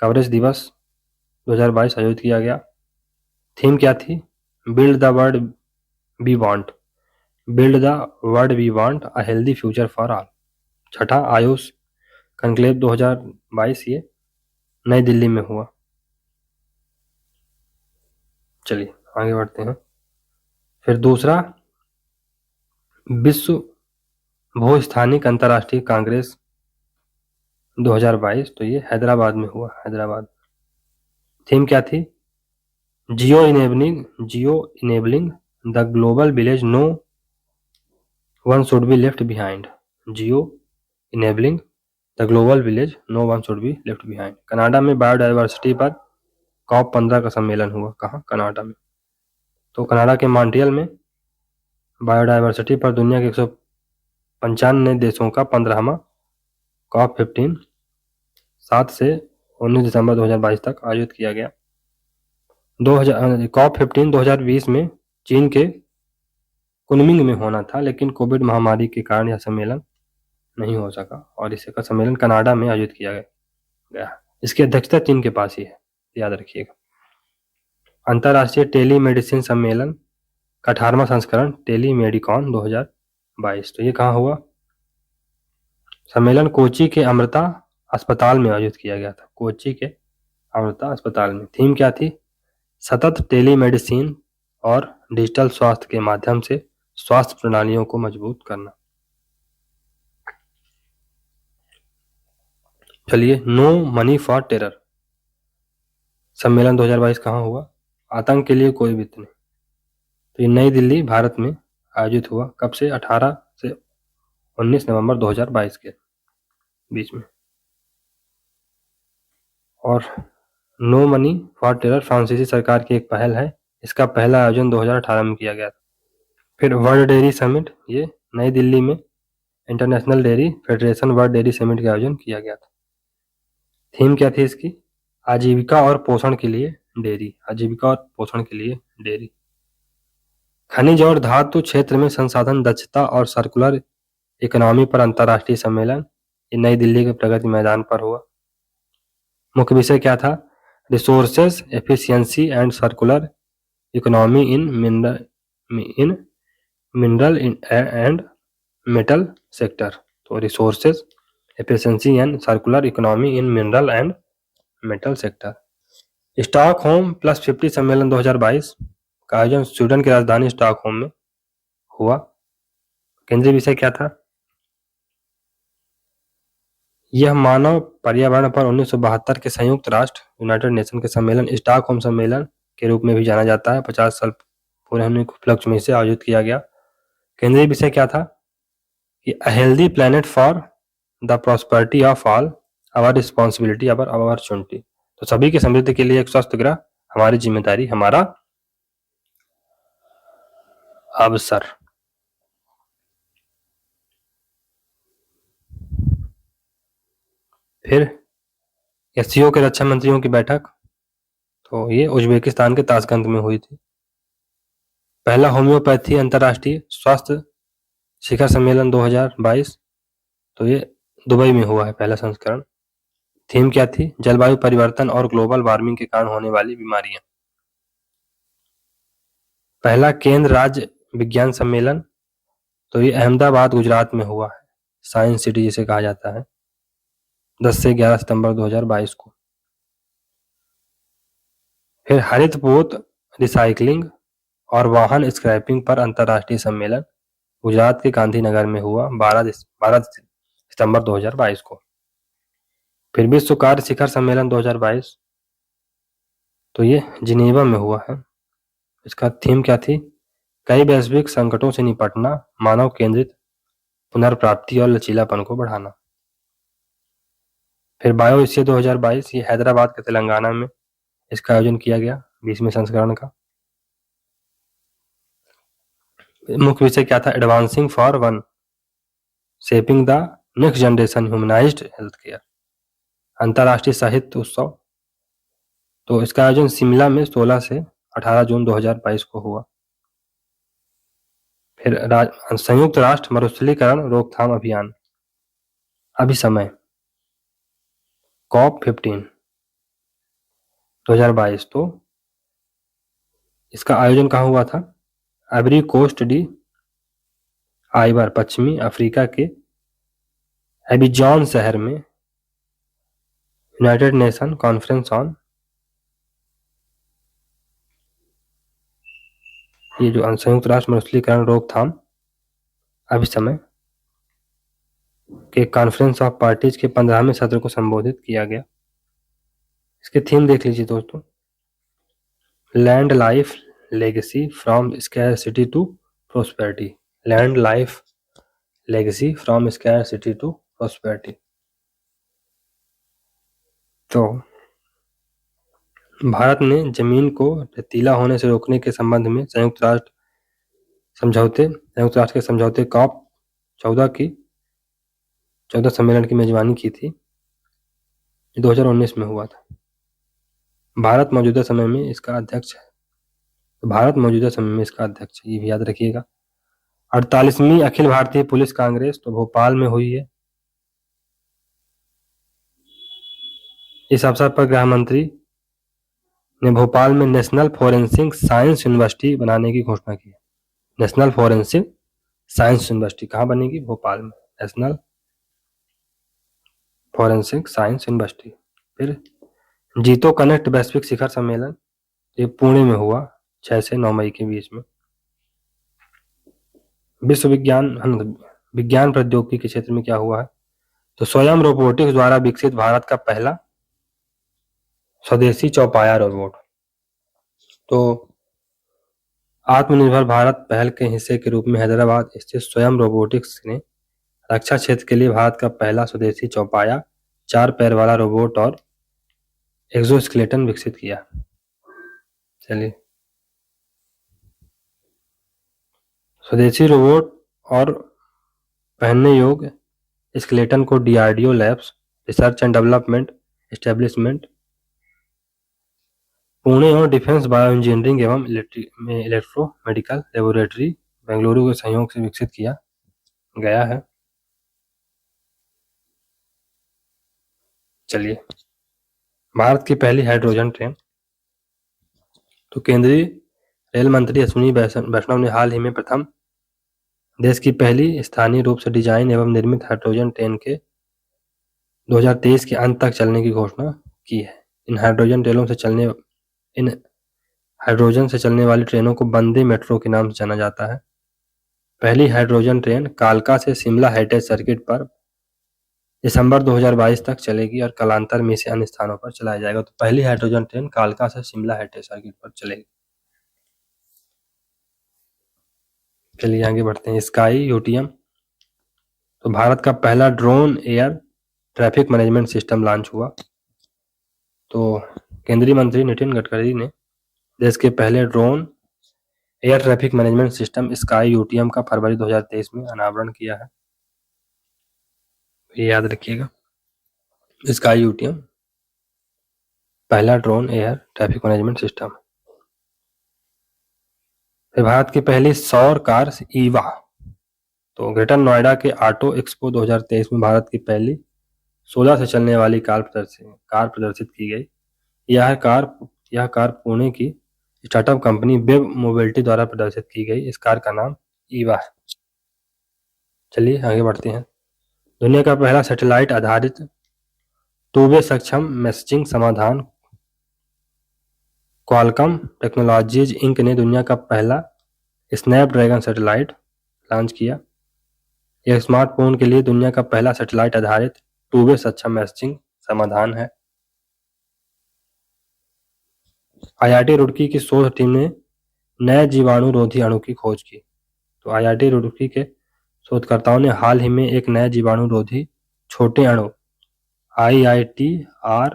कवरेज दिवस 2022 आयोजित किया गया। थीम क्या थी? Build the world we want, build the world we want a healthy future for all. छठा आयुष कॉन्क्लेव 2022 ये नई दिल्ली में हुआ। चलिए आगे बढ़ते हैं। फिर दूसरा विश्व भूस्थानिक अंतर्राष्ट्रीय कांग्रेस 2022, तो ये हैदराबाद में हुआ, हैदराबाद। थीम क्या थी? Geo enabling the global village, no one should be left behind. Geo enabling the global village, no one should be left behind. Canada में बायोडायवर्सिटी पर COP15 का सम्मेलन हुआ। कहाँ? कनाडा में। तो कनाडा के मॉन्ट्रियल में बायोडायवर्सिटी पर दुनिया के 195 देशों का 15वां COP15 7 से 19 दिसंबर 2022 तक आयोजित किया गया। COP15 2020 में चीन के कुनमिंग में होना था, लेकिन कोविड महामारी के कारण यह सम्मेलन नहीं हो सका और इसका सम्मेलन कनाडा में आयोजित किया गया। इसकी अध्यक्षता चीन के पास ही है, याद रखिएगा। अंतर्राष्ट्रीय टेलीमेडिसिन सम्मेलन का 18वां संस्करण टेलीमेडिकॉन 2022, तो ये कहाँ हुआ? सम्मेलन कोच्चि के अमृता अस्पताल में आयोजित किया गया था। कोच्चि के अमृता अस्पताल में। थीम क्या थी? सतत टेलीमेडिसिन और डिजिटल स्वास्थ्य के माध्यम से स्वास्थ्य प्रणालियों को मजबूत करना। चलिए, नो मनी फॉर टेरर सम्मेलन 2022 कहाँ हुआ? आतंक के लिए कोई वित्त नहीं। तो ये नई दिल्ली, भारत में आयोजित हुआ। कब से? 18 से 19 नवंबर 2022 के बीच में। और नो मनी फॉर टेरर फ्रांसीसी सरकार की एक पहल है। इसका पहला आयोजन 2018 में किया गया था। फिर वर्ल्ड डेयरी समिट, ये नई दिल्ली में international dairy federation world dairy summit का आयोजन किया गया था। थीम क्या थी इसकी? आजीविका और पोषण के लिए डेयरी, आजीविका और पोषण के लिए डेयरी। खनिज और धातु क्षेत्र में संसाधन दक्षता और सर्कुलर इकोनॉमी पर अंतर्राष्ट्रीय सम्मेलन, ये नई दिल्ली के प्रगति मैदान पर हुआ। मुख्य विषय क्या था? Resources efficiency and circular economy in mineral and metal sector. तो resources efficiency and circular economy in mineral and metal sector. Stockholm +50 सम्मेलन 2022 का आयोजन स्वीडन की राजधानी स्टॉकहोम में हुआ। केंद्रीय विषय क्या था? यह मानव पर्यावरण पर 1972 के संयुक्त राष्ट्र यूनाइटेड नेशन के सम्मेलन स्टॉकहोम सम्मेलन के रूप में भी जाना जाता है। 50 साल पूरे होने के उपलक्ष्य में इसे आयोजित किया गया। केंद्रीय विषय क्या था? कि a healthy planet for the prosperity of all, our responsibility, our opportunity. तो सभी की समृद्धि के लिए एक स्वस्थ ग्रह हमारी जिम्मेदारी, हमारा अवसर। फिर एससीओ के रक्षा मंत्रियों की बैठक, तो ये उज्बेकिस्तान के ताशकंद में हुई थी। पहला होम्योपैथी अंतर्राष्ट्रीय स्वास्थ्य शिखर सम्मेलन 2022, तो ये दुबई में हुआ है, पहला संस्करण। थीम क्या थी? जलवायु परिवर्तन और ग्लोबल वार्मिंग के कारण होने वाली बीमारियां। पहला केंद्र राज्य विज्ञान सम्मेलन, तो ये अहमदाबाद गुजरात में हुआ है, साइंस सिटी जिसे कहा जाता है, 10 से 11 सितंबर 2022 को। फिर हरित पोत रिसाइकलिंग और वाहन स्क्रैपिंग पर अंतर्राष्ट्रीय सम्मेलन गुजरात के गांधीनगर में हुआ, 12 सितंबर 2022 को। फिर विश्व कार्य शिखर सम्मेलन 2022, तो ये जिनेवा में हुआ है। इसका थीम क्या थी? कई वैश्विक संकटों से निपटना, मानव केंद्रित पुनर्प्राप्ति और लचीलापन को बढ़ाना। फिर बायो एशिया 2022, ये हैदराबाद के तेलंगाना में इसका आयोजन किया गया, 20वें संस्करण का। मुख्य विषय क्या था? Advancing for one, shaping the next generation humanised health care. अंतर्राष्ट्रीय साहित्य उत्सव, तो इसका आयोजन शिमला में 16 से 18 जून 2022 को हुआ। फिर संयुक्त राष्ट्र मरुस्थलीकरण रोकथाम अभियान, अभी समय COP15 2022। तो इसका आयोजन कहाँ हुआ था? आइवरी कोस्ट डी आइवर, पश्चिमी अफ्रीका के एबिजॉन शहर में यूनाइटेड नेशन कॉन्फ्रेंस ऑन, ये जो संयुक्त राष्ट्र मरुस्थलीकरण रोकथाम अभी समय के कॉन्फ्रेंस ऑफ पार्टीज के 15वें सत्र को संबोधित किया गया। इसके थीम देख लीजिए दोस्तों, land life legacy from scarcity to prosperity, land life legacy from scarcity to prosperity. तो भारत ने जमीन को रेतीला होने से रोकने के संबंध में संयुक्त राष्ट्र के समझौते COP 14 सम्मेलन की मेजबानी की थी, 2019 में हुआ था। भारत मौजूदा समय में इसका अध्यक्ष है, ये भी याद रखिएगा। 48वीं अखिल भारतीय पुलिस कांग्रेस तो भोपाल में हुई है। इस अवसर पर गृह मंत्री ने भोपाल में नेशनल फोरेंसिक साइंस यूनिवर्सिटी बनाने की घोषणा की। नेशनल फोरेंसिक साइंस यूनिवर्सिटी कहाँ बनेगी? भोपाल में, नेशनल फोरेंसिक साइंस यूनिवर्सिटी। फिर जीतो कनेक्ट वैश्विक शिखर सम्मेलन, ये पुणे में हुआ 6 से 9 मई के बीच में। विश्व विज्ञान प्रौद्योगिकी के क्षेत्र में क्या हुआ है? तो स्वयं रोबोटिक्स द्वारा विकसित भारत का पहला स्वदेशी चौपाया रोबोट। तो आत्मनिर्भर भारत पहल के हिस्से के रूप में हैदराबाद स्थित स्वयं रोबोटिक्स ने रक्षा क्षेत्र के लिए भारत का पहला स्वदेशी चौपाया 4 पैर वाला रोबोट और एक्सोस्केलेटन विकसित किया। चलिए, स्वदेशी रोबोट और पहनने योग्य स्केलेटन को DRDO labs research and development establishment Pune और डिफेंस बायो इंजीनियरिंग एवं इलेक्ट्रो मेडिकल लेबोरेटरी बेंगलुरु के सहयोग से विकसित किया गया है। चलिए, भारत की पहली हाइड्रोजन ट्रेन, तो केंद्रीय रेल मंत्री अश्विनी वैष्णव ने हाल ही में प्रथम देश की पहली स्थानीय रूप से डिजाइन एवं निर्मित हाइड्रोजन ट्रेन के 2023 के अंत तक चलने की घोषणा की है। इन हाइड्रोजन से चलने वाली ट्रेनों को वंदे मेट्रो के नाम से जाना जाता है। पहली हाइड्रोजन ट्रेन कालका से शिमला हेरिटेज सर्किट पर दिसंबर 2022 तक चलेगी और कालांतर में इसे अन्य स्थानों पर चलाया जाएगा। तो पहली हाइड्रोजन ट्रेन कालका से शिमला हेरिटेज सर्किट पर चलेगी। चलिए आगे बढ़ते हैं। स्काई UTM, तो भारत का पहला drone air traffic management system launch हुआ। तो केंद्रीय मंत्री नितिन गडकरी ने देश के पहले drone air traffic management system sky UTM का फरवरी 2023 में अनावरण किया है, ये याद रखिएगा। स्काई UTM पहला drone air traffic management system. फिर भारत की पहली सौर कार ईवा, तो ग्रेटर नोएडा के ऑटो एक्सपो 2023 में भारत की पहली 16 से चलने वाली कार प्रदर्शित की गई। यह कार पुणे की स्टार्टअप कंपनी वेब मोबिलिटी द्वारा प्रदर्शित की गई। इस कार का नाम ईवा है। चलिए आगे बढ़ते हैं। दुनिया का पहला सैटेलाइट आधारित 2 वे सक्षम मैसेजिंग समाधान क्वालकॉम टेक्नोलॉजीज इंक ने दुनिया का पहला स्नैपड्रैगन सैटेलाइट लॉन्च किया। यह स्मार्टफोन के लिए दुनिया का पहला सैटेलाइट आधारित 2 वे सक्षम मैसेजिंग समाधान है। IIT रुड़की की शोध टीम ने नए जीवाणुरोधी अणु की खोज की। तो IIT रुड़की के शोधकर्ताओं ने हाल ही में एक नए जीवाणुरोधी छोटे अणु IITR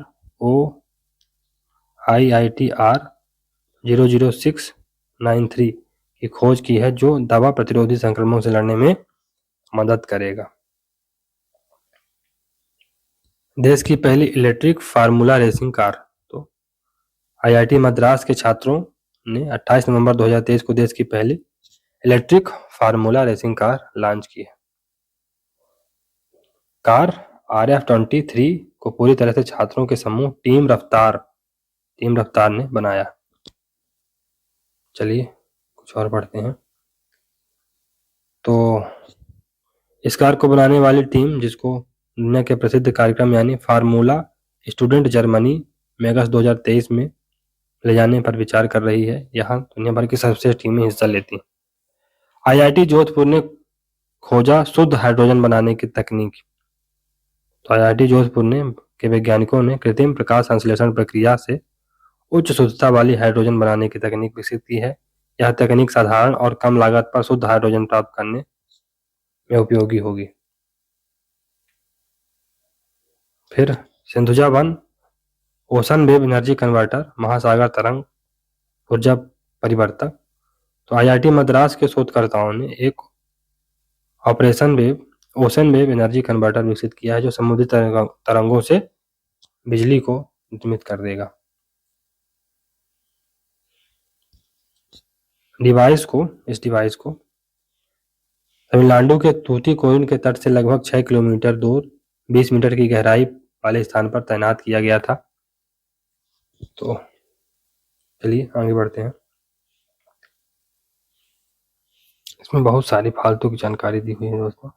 00693 की खोज की है, जो दवा प्रतिरोधी संक्रमणों से लड़ने में मदद करेगा। देश की पहली इलेक्ट्रिक फार्मूला रेसिंग कार, तो IIT मद्रास के छात्रों ने 28 नवंबर 2023 को देश की पहली electric formula racing car launch की है। कार RF-23 को पूरी तरह से छात्रों के समूह टीम रफ्तार ने बनाया। चलिए कुछ और पढ़ते हैं। तो इस कार को बनाने वाली टीम, जिसको दुनिया के प्रसिद्ध कार्यक्रम यानी फार्मूला स्टूडेंट जर्मनी मेगास 2023 में ले जाने पर विचार कर रही है। यहाँ दुनिया भर की सर्वश्रेष्ठ टीमें हिस्सा लेती हैं। IIT जोधपुर ने खोजा शुद्ध हाइड्रोजन बनाने की तकनीक। तो IIT जोधपुर के वैज्ञानिकों ने कृत्रिम प्रकाश संश्लेषण प्रक्रिया से उच्च शुद्धता वाली हाइड्रोजन बनाने की तकनीक विकसित की है। यह तकनीक साधारण और कम लागत पर शुद्ध हाइड्रोजन प्राप्त करने में उपयोगी होगी। फिर Sindhuja 1 ocean wave energy converter महासागर तरंग ऊर्जा परिवर्तक। तो IIT मद्रास के शोधकर्ताओं ने एक ओशन वेव एनर्जी कन्वर्टर विकसित किया है जो समुद्री तरंगों से बिजली को निर्मित कर देगा। इस डिवाइस को तमिलनाडु के तूतीकोरिन के तट से लगभग 6 किलोमीटर दूर 20 मीटर की गहराई वाले स्थान पर तैनात किया गया था। तो चलिए आगे बढ़ते हैं। इसमें बहुत सारी फालतू की जानकारी दी हुई है दोस्तों,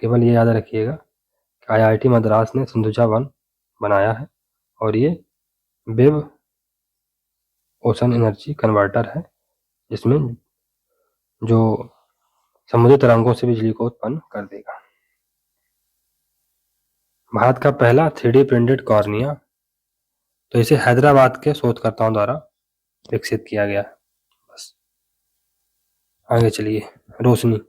केवल ये याद रखिएगा कि IIT मद्रास ने सिंधुजा 1 बनाया है और ये वेव ओशन एनर्जी कन्वर्टर है जिसमें जो समुद्री तरंगों से बिजली को उत्पन्न कर देगा। भारत का पहला 3D प्रिंटेड कॉर्निया, तो इसे हैदराबाद के शोधकर्ताओं द्वारा विकसित किया गया है। बस आगे चलिए। रोशनी,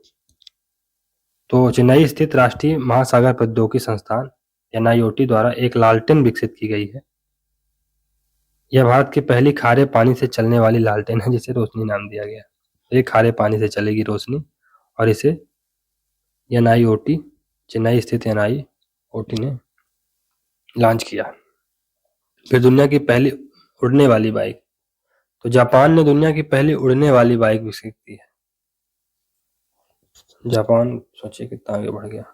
तो चेन्नई स्थित राष्ट्रीय महासागर प्रौद्योगिकी संस्थान NIOT द्वारा एक लालटेन विकसित की गई है। यह भारत की पहली खारे पानी से चलने वाली लालटेन है जिसे रोशनी नाम दिया गया। ये खारे पानी से चलेगी रोशनी और इसे NIOT चेन्नई स्थित NIOT ने लॉन्च किया। फिर दुनिया की पहली उड़ने वाली बाइक, तो जापान ने दुनिया की पहली उड़ने वाली बाइक विकसित की है। जापान सोचिए कितना आगे बढ़ गया।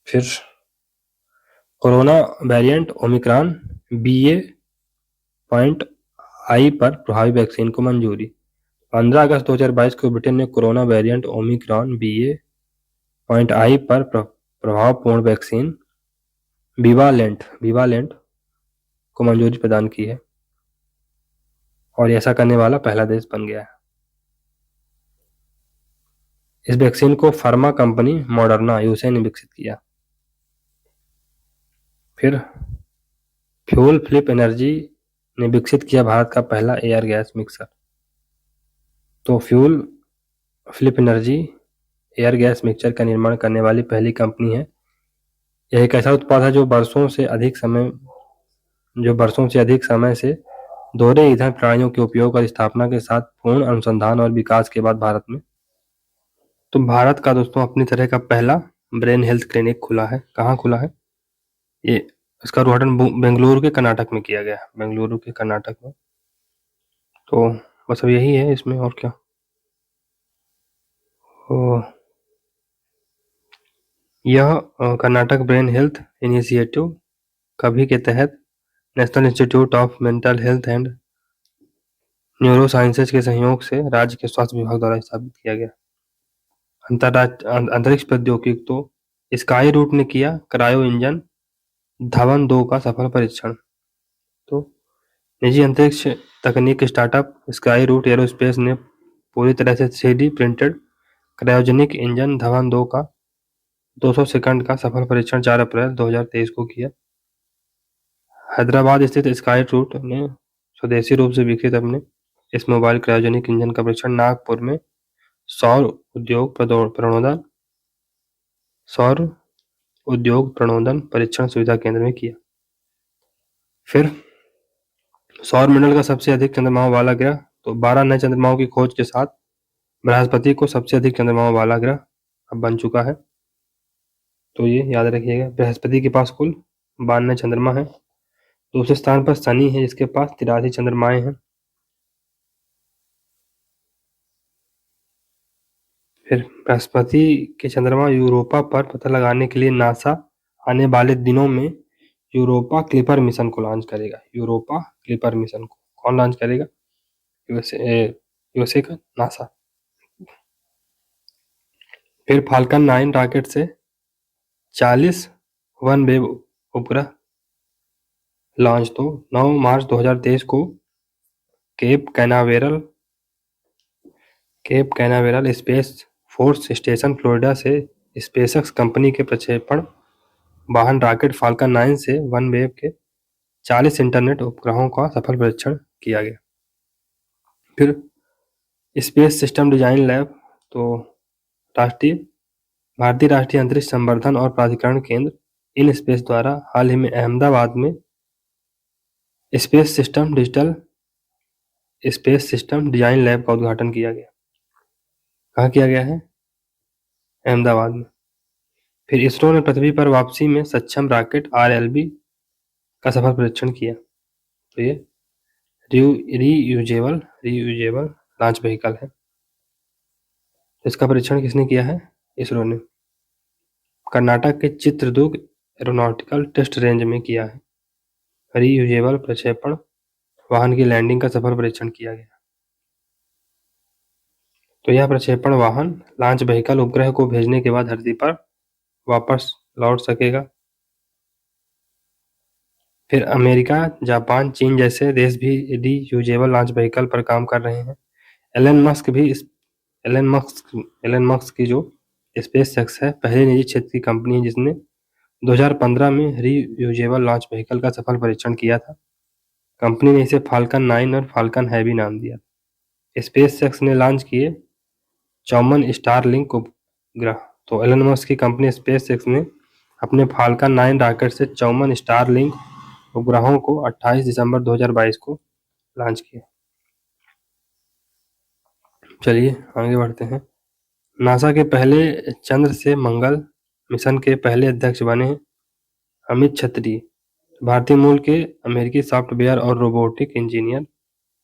फिर कोरोना वेरिएंट ओमिक्रॉन BA.I पर प्रभावी वैक्सीन को मंजूरी। 15 अगस्त 2022 को ब्रिटेन ने कोरोना वेरिएंट ओमिक्रॉन BA.I पर प्रभावपूर्ण वैक्सीन बिवालेंट को मंजूरी प्रदान की है और ऐसा करने वाला पहला देश बन गया है। इस वैक्सीन को फार्मा कंपनी मॉडर्ना USA ने विकसित किया। फिर फ्यूल फ्लिप एनर्जी ने विकसित किया भारत का पहला एयर गैस मिक्सर। तो fuel flip energy air gas mixer का निर्माण करने वाली पहली कंपनी है। यह एक ऐसा उत्पाद है जो बरसों से अधिक समय से दोहरे ईंधन प्रणालियों के उपयोग और स्थापना के साथ पूर्ण अनुसंधान और विकास के बाद भारत में, तो भारत का दोस्तों अपनी तरह का पहला ब्रेन हेल्थ क्लिनिक खुला है। कहाँ खुला है? ये इसका उद्घाटन बेंगलुरु के कर्नाटक में किया गया, बेंगलुरु के कर्नाटक में। तो बस अब यही है इसमें, और क्या। यह कर्नाटक ब्रेन हेल्थ इनिशिएटिव कभी के तहत national institute of mental health and neuro sciences के सहयोग से राज्य के स्वास्थ्य विभाग द्वारा स्थापित किया गया। अंतरिक्ष प्रौद्योगिकी, तो स्काई रूट ने किया क्रायो इंजन धवन 2 का सफल परीक्षण। तो निजी अंतरिक्ष तकनीक स्टार्टअप स्काई रूट एरोस्पेस ने पूरी तरह से 3D printed cryogenic engine Dhawan 2 का 200 सेकंड का सफल परीक्षण 4 अप्रैल 2023 को किया। हैदराबाद स्थित स्काई रूट ने स्वदेशी रूप से विकसित अपने इस मोबाइल क्रायोजेनिक इंजन का परीक्षण नागपुर में सौर उद्योग प्रणोदन परीक्षण सुविधा केंद्र में किया। फिर सौर मंडल का सबसे अधिक चंद्रमाओं वाला ग्रह, तो 12 नए चंद्रमाओं की खोज के साथ बृहस्पति को सबसे अधिक चंद्रमाओं वाला ग्रह अब बन चुका है। तो ये याद रखिएगा, बृहस्पति के पास कुल 92 चंद्रमा है। दूसरे स्थान पर शनि है जिसके पास 83 चंद्रमाएं हैं। फिर बृहस्पति के चंद्रमा यूरोपा पर पता लगाने के लिए नासा आने वाले दिनों में यूरोपा क्लिपर मिशन को लॉन्च करेगा। यूरोपा क्लिपर मिशन को कौन लॉन्च करेगा? यूएसए का नासा। फिर फाल्कन 9 रॉकेट से 40 वन वेव उपग्रह लॉन्च। तो 9 मार्च 2023 को Cape Canaveral Space Force Station Florida से स्पेसएक्स कंपनी के प्रक्षेपण वाहन रॉकेट फाल्कन 9 से वन वेव के 40 इंटरनेट उपग्रहों का सफल परीक्षण किया गया। फिर स्पेस सिस्टम डिजाइन लैब, तो भारतीय राष्ट्रीय अंतरिक्ष संवर्धन और प्राधिकरण केंद्र इन स्पेस द्वारा हाल ही में अहमदाबाद में स्पेस सिस्टम डिजाइन लैब का उद्घाटन किया गया। कहाँ किया गया है? अहमदाबाद में। फिर इसरो ने पृथ्वी पर वापसी में सक्षम रॉकेट RLB का सफल परीक्षण किया। तो ये रीयूजेबल लॉन्च व्हीकल है। इसका परीक्षण किसने किया है? इसरो ने। कर्नाटक के चित्रदुर्ग एरोनॉटिकल टेस्ट रेंज में किया है। रीयूजेबल प्रक्षेपण वाहन की लैंडिंग का सफल परीक्षण किया गया। तो यह प्रक्षेपण वाहन लॉन्च व्हीकल उपग्रह को भेजने के बाद धरती पर वापस लौट सकेगा। फिर अमेरिका, जापान, चीन जैसे देश भी रीयूजेबल लॉन्च व्हीकल पर काम कर रहे हैं। एलन मस्क की जो स्पेसएक्स है, पहली निजी क्षेत्र की कंपनी है जिसने 2015 में रीयूजेबल लॉन्च व्हीकल का सफल परीक्षण किया था। कंपनी ने इसे फाल्कन 9 और फाल्कन हैवी नाम दिया। स्पेसएक्स ने लॉन्च किए 54 स्टारलिंक उपग्रह। तो एलन मस्क की कंपनी स्पेसएक्स ने अपने फाल्कन 9 रॉकेट से 54 स्टारलिंक उपग्रहों को 28 दिसंबर 2022 को लॉन्च किया। चलिए आगे बढ़ते हैं। नासा के पहले चंद्र से मंगल मिशन के पहले अध्यक्ष बने हैं अमित छत्री। भारतीय मूल के अमेरिकी सॉफ्टवेयर और रोबोटिक इंजीनियर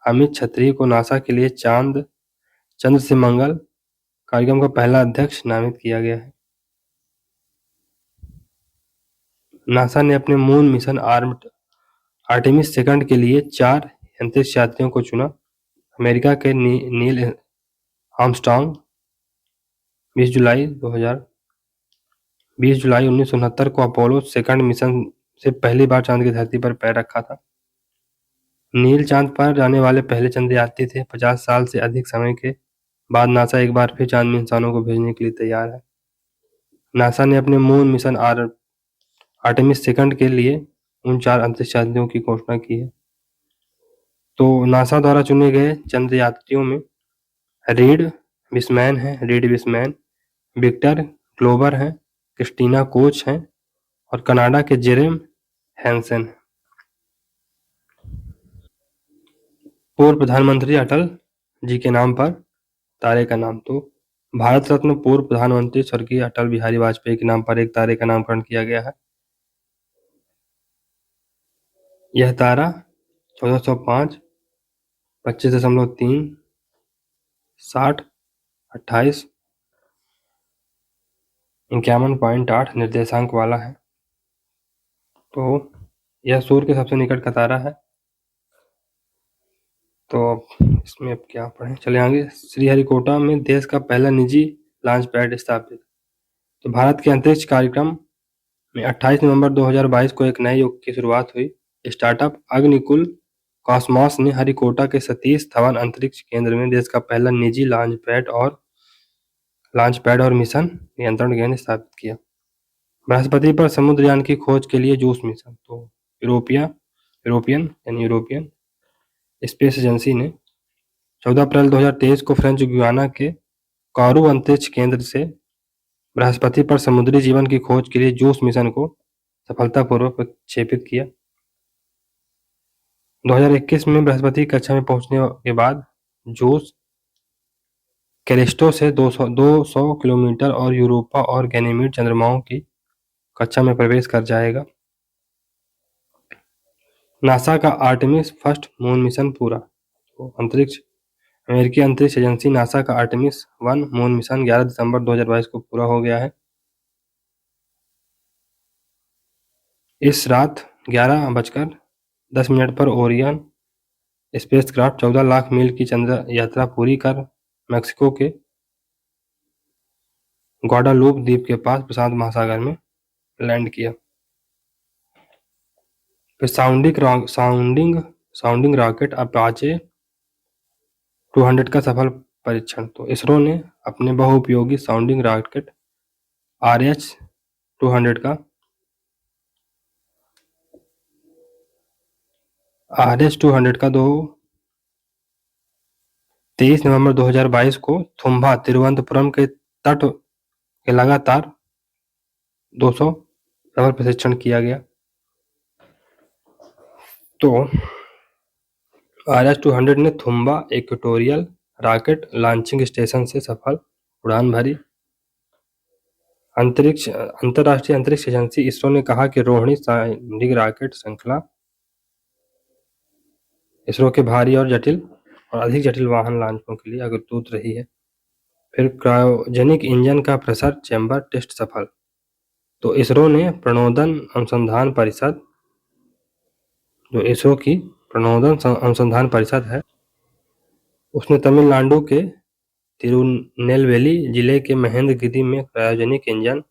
अमित छत्री को नासा के लिए चंद्र से मंगल कार्यक्रम का पहला अध्यक्ष नामित किया गया है। नासा ने अपने मून मिशन आर्टेमिस सेकंड के लिए 4 अंतरिक्ष यात्रियों को चुना। अमेरिका के नील आर्मस्ट्रांग 20 जुलाई 1969 को अपोलो सेकंड मिशन से पहली बार चांद की धरती पर पैर रखा था। नील चांद पर जाने वाले पहले चंद्र यात्री थे। 50 साल से अधिक समय के बाद नासा एक बार फिर चांद में इंसानों को भेजने के लिए तैयार है। नासा ने अपने मून मिशन आर्टेमिस सेकंड के लिए उन 4 अंतरिक्ष यात्रियों की घोषणा की है। तो नासा द्वारा चुने गए चंद्र यात्रियों में रीड विस्मैन, विक्टर ग्लोबर हैं, क्रिस्टीना कोच हैं और कनाडा के जेरेम हैंसन। पूर्व प्रधानमंत्री अटल जी के नाम पर तारे का नाम। तो भारत रत्न पूर्व प्रधानमंत्री स्वर्गीय अटल बिहारी वाजपेयी के नाम पर एक तारे का नामकरण किया गया है। यह तारा 1405, 25.3, 60, 28, 51.8 निर्देशांक वाला है। तो यह सूर्य के सबसे निकट का तारा है। तो इसमें अब क्या पढ़ें, चले आगे। श्रीहरिकोटा में देश का पहला निजी लॉन्च पैड स्थापित। तो भारत के अंतरिक्ष कार्यक्रम में 28 नवंबर 2022 को एक नए युग की शुरुआत हुई। स्टार्टअप अग्निकुल कॉस्मॉस ने हरिकोटा के सतीश धवन अंतरिक्ष केंद्र में देश का पहला निजी लॉन्च पैड और मिशन नियंत्रण केंद्र स्थापित किया। बृहस्पति पर समुद्रयान की खोज के लिए जूस मिशन। तो यूरोपियन स्पेस एजेंसी ने 14 अप्रैल 2023 को फ्रेंच गुयाना के कॉरू अंतरिक्ष केंद्र से बृहस्पति पर समुद्री जीवन की खोज के लिए जूस मिशन को सफलतापूर्वक प्रक्षेपित किया। 2021 में बृहस्पति कक्षा में पहुंचने के बाद जूस कैलिस्टो से 200 किलोमीटर और यूरोपा और गैनीमेड चंद्रमाओं की कक्षा में प्रवेश कर जाएगा। नासा का आर्टेमिस फर्स्ट मून मिशन पूरा। तो अमेरिकी अंतरिक्ष एजेंसी नासा का आर्टेमिस 1 मून मिशन 11 दिसंबर 2022 को पूरा हो गया है। इस रात 11:10 पर ओरियन स्पेसक्राफ्ट 14 लाख मील की चंद्र यात्रा पूरी कर मैक्सिको के ग्वाडालूप द्वीप के पास प्रशांत महासागर में लैंड किया। फिर साउंडिंग रॉकेट अपाचे 200 का सफल परीक्षण। तो इसरो ने अपने बहुउपयोगी साउंडिंग रॉकेट RH-200 का 23 नवंबर 2022 को थुम्बा तिरुवनंतपुरम के तट के लगातार 200 सफल परीक्षण किया गया। तो RH-200 ने Thumba equatorial rocket launching station से सफल उड़ान भरी। अंतर्राष्ट्रीय अंतरिक्ष एजेंसी इसरो ने कहा कि रोहिणी साउंडिंग रॉकेट श्रृंखला इसरो के भारी और अधिक जटिल वाहन लॉन्चों के लिए अग्रदूत रही है। फिर क्रायोजेनिक इंजन का प्रेशर चैम्बर टेस्ट सफल। तो इसरो ने प्रणोदन अनुसंधान परिषद, जो इसरो की प्रणोदन अनुसंधान परिषद है, उसने तमिलनाडु के तिरुनेलवेली जिले के महेंद्रगिरी में क्रायोजेनिक इंजन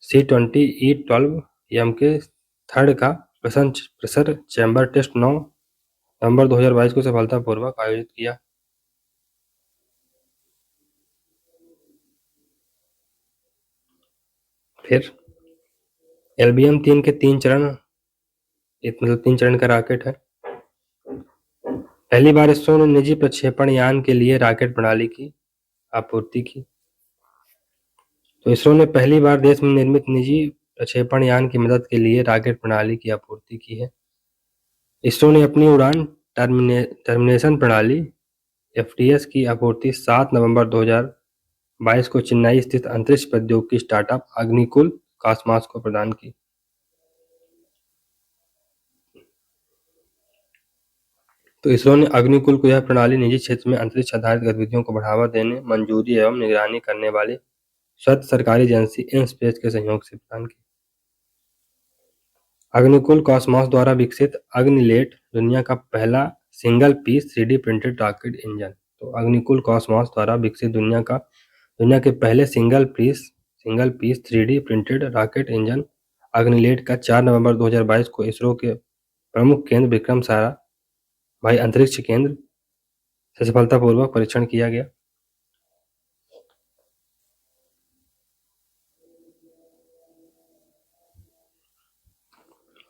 C-20E-12M के थर्ड का प्रेशर चैम्बर टेस्ट 9 नवंबर 2022 को सफलतापूर्वक आयोजित किया। फिर LBM 3 के 3 चरण का रॉकेट है। पहली बार इसरो ने निजी प्रक्षेपण यान के लिए रॉकेट प्रणाली की आपूर्ति की। तो इसरो ने पहली बार देश में निर्मित निजी प्रक्षेपण यान की मदद के लिए रॉकेट प्रणाली की आपूर्ति की है। इसरो ने अपनी उड़ान टर्मिनेशन प्रणाली FTS की आपूर्ति 7 नवंबर 2022 को चेन्नई स्थित अंतरिक्ष प्रौद्योगिकी स्टार्टअप अग्निकुल कॉस्मॉस को प्रदान की। तो इसरो ने अग्निकुल को यह प्रणाली निजी क्षेत्र में अंतरिक्ष आधारित गतिविधियों को बढ़ावा देने, मंजूरी एवं निगरानी करने वाली स्वतंत्र सरकारी एजेंसी IN-SPACE के सहयोग से प्रदान की। अग्निकुल कॉस्मॉस द्वारा विकसित अग्निलेट दुनिया का पहला single piece 3D printed rocket engine. तो अग्निकुल कॉस्मॉस द्वारा विकसित दुनिया के पहले single piece 3D printed rocket engine Agnilet का 4 नवंबर 2022 को इसरो के प्रमुख केंद्र विक्रम साराभाई अंतरिक्ष केंद्र से सफलतापूर्वक परीक्षण किया गया।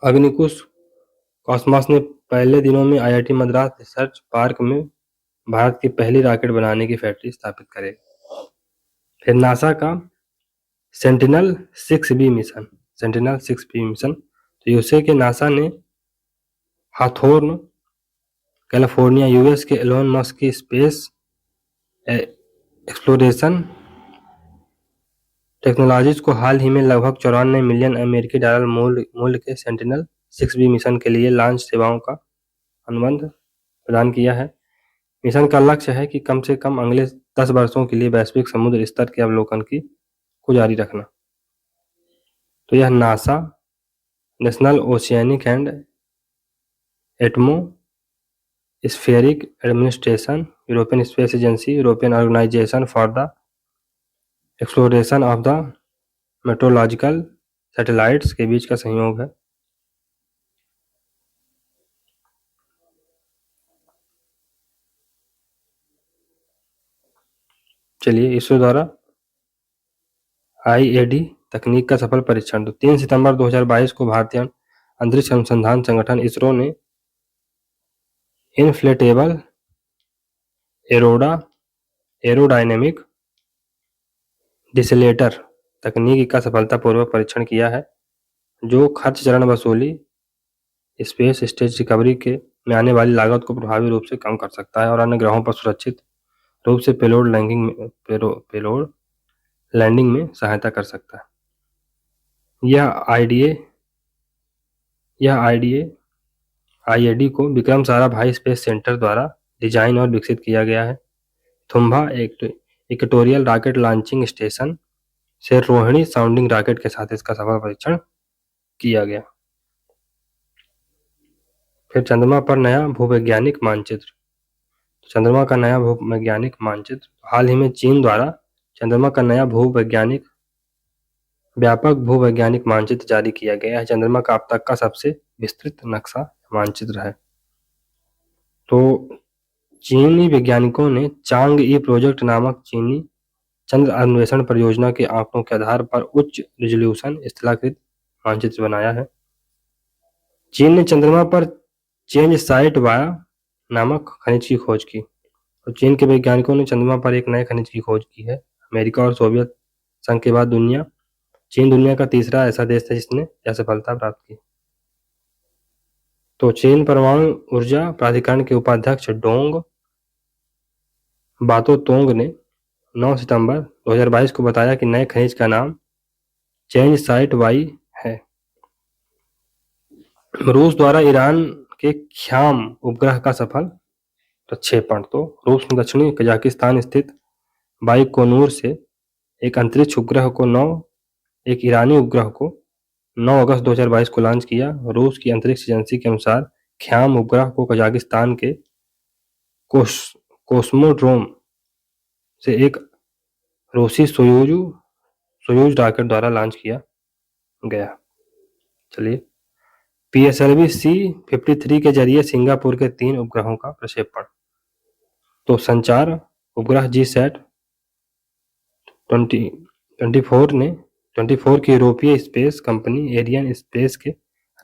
अग्निकुल कॉस्मॉस ने पहले दिनों में IIT मद्रास रिसर्च पार्क में भारत की पहली रॉकेट बनाने की फैक्ट्री स्थापित करेगा। फिर नासा का सेंटिनल 6B मिशन, तो यूएसए के नासा ने हाथोर्न कैलिफोर्निया US के एलोन मस्क की स्पेस एक्सप्लोरेशन टेक्नोलॉजीज को हाल ही में लगभग $94 मिलियन अमेरिकी मूल्य के सेंटिनल 6B मिशन के लिए लॉन्च सेवाओं का अनुबंध प्रदान किया है। मिशन का लक्ष्य है कि कम से कम अगले 10 वर्षों के लिए वैश्विक समुद्र स्तर के अवलोकन को जारी रखना। तो यह NASA, national oceanic and atmospheric administration, European space agency, European organisation for the exploration of the meteorological satellites के बीच का संयोग है। चलिए, इसरो द्वारा IAD तकनीक का सफल परीक्षण। तो 3 सितंबर 2022 को भारतीय अंतरिक्ष अनुसंधान संगठन इसरो ने इनफ्लेटेबल एरोडायनेमिक डिसेलेटर तकनीक का सफलतापूर्वक परीक्षण किया है, जो खर्च चरण वसूली स्पेस स्टेज रिकवरी में आने वाली लागत को प्रभावी रूप से कम कर सकता है और अन्य ग्रहों पर सुरक्षित रूप से पेलोड लैंडिंग में सहायता कर सकता है। यह IAD को विक्रम साराभाई स्पेस सेंटर द्वारा डिजाइन और विकसित किया गया है। Thumba equatorial rocket launching station से रोहिणी साउंडिंग रॉकेट के साथ इसका सफल परीक्षण किया गया। फिर चंद्रमा पर नया भूवैज्ञानिक मानचित्र। चंद्रमा का नया भूवैज्ञानिक मानचित्र हाल ही में चीन द्वारा चंद्रमा का नया व्यापक भूवैज्ञानिक मानचित्र जारी किया गया है। चंद्रमा का अब तक का सबसे विस्तृत नक्शा मानचित्र है। तो चीनी वैज्ञानिकों ने चांग ई प्रोजेक्ट नामक चीनी चंद्र अन्वेषण परियोजना के आंकड़ों के आधार पर उच्च रिजोल्यूशन स्थलाकृत मानचित्र बनाया है। चीन ने चंद्रमा पर चेंज साइट वाया नामक खनिज की खोज की। और चीन के वैज्ञानिकों ने चंद्रमा पर एक नए खनिज की खोज की है। अमेरिका और सोवियत संघ के बाद चीन दुनिया का तीसरा ऐसा देश है जिसने यह सफलता प्राप्त की। तो चीन परमाणु ऊर्जा प्राधिकरण के उपाध्यक्ष डोंग बातोतोंग ने 9 सितंबर 2022 को बताया कि नए खनिज का नाम चेंज साइट वाई है। रूस द्वारा ईरान के ख्याम उपग्रह का सफल प्रक्षेपण। तो रूस ने दक्षिणी कजाकिस्तान स्थित बाइकोनूर से एक अंतरिक्ष उपग्रह को एक ईरानी उपग्रह को 9 अगस्त 2022 को लॉन्च किया। रूस की अंतरिक्ष एजेंसी के अनुसार ख्याम उपग्रह को कजाकिस्तान के कोस्मोड्रोम से एक रूसी सोयूज रॉकेट द्वारा लॉन्च किया गया। चलिए, PSLV C-53 के जरिए सिंगापुर के 3 उपग्रहों का प्रक्षेपण। तो संचार उपग्रह GSAT 24 की यूरोपीय स्पेस कंपनी एरियन स्पेस के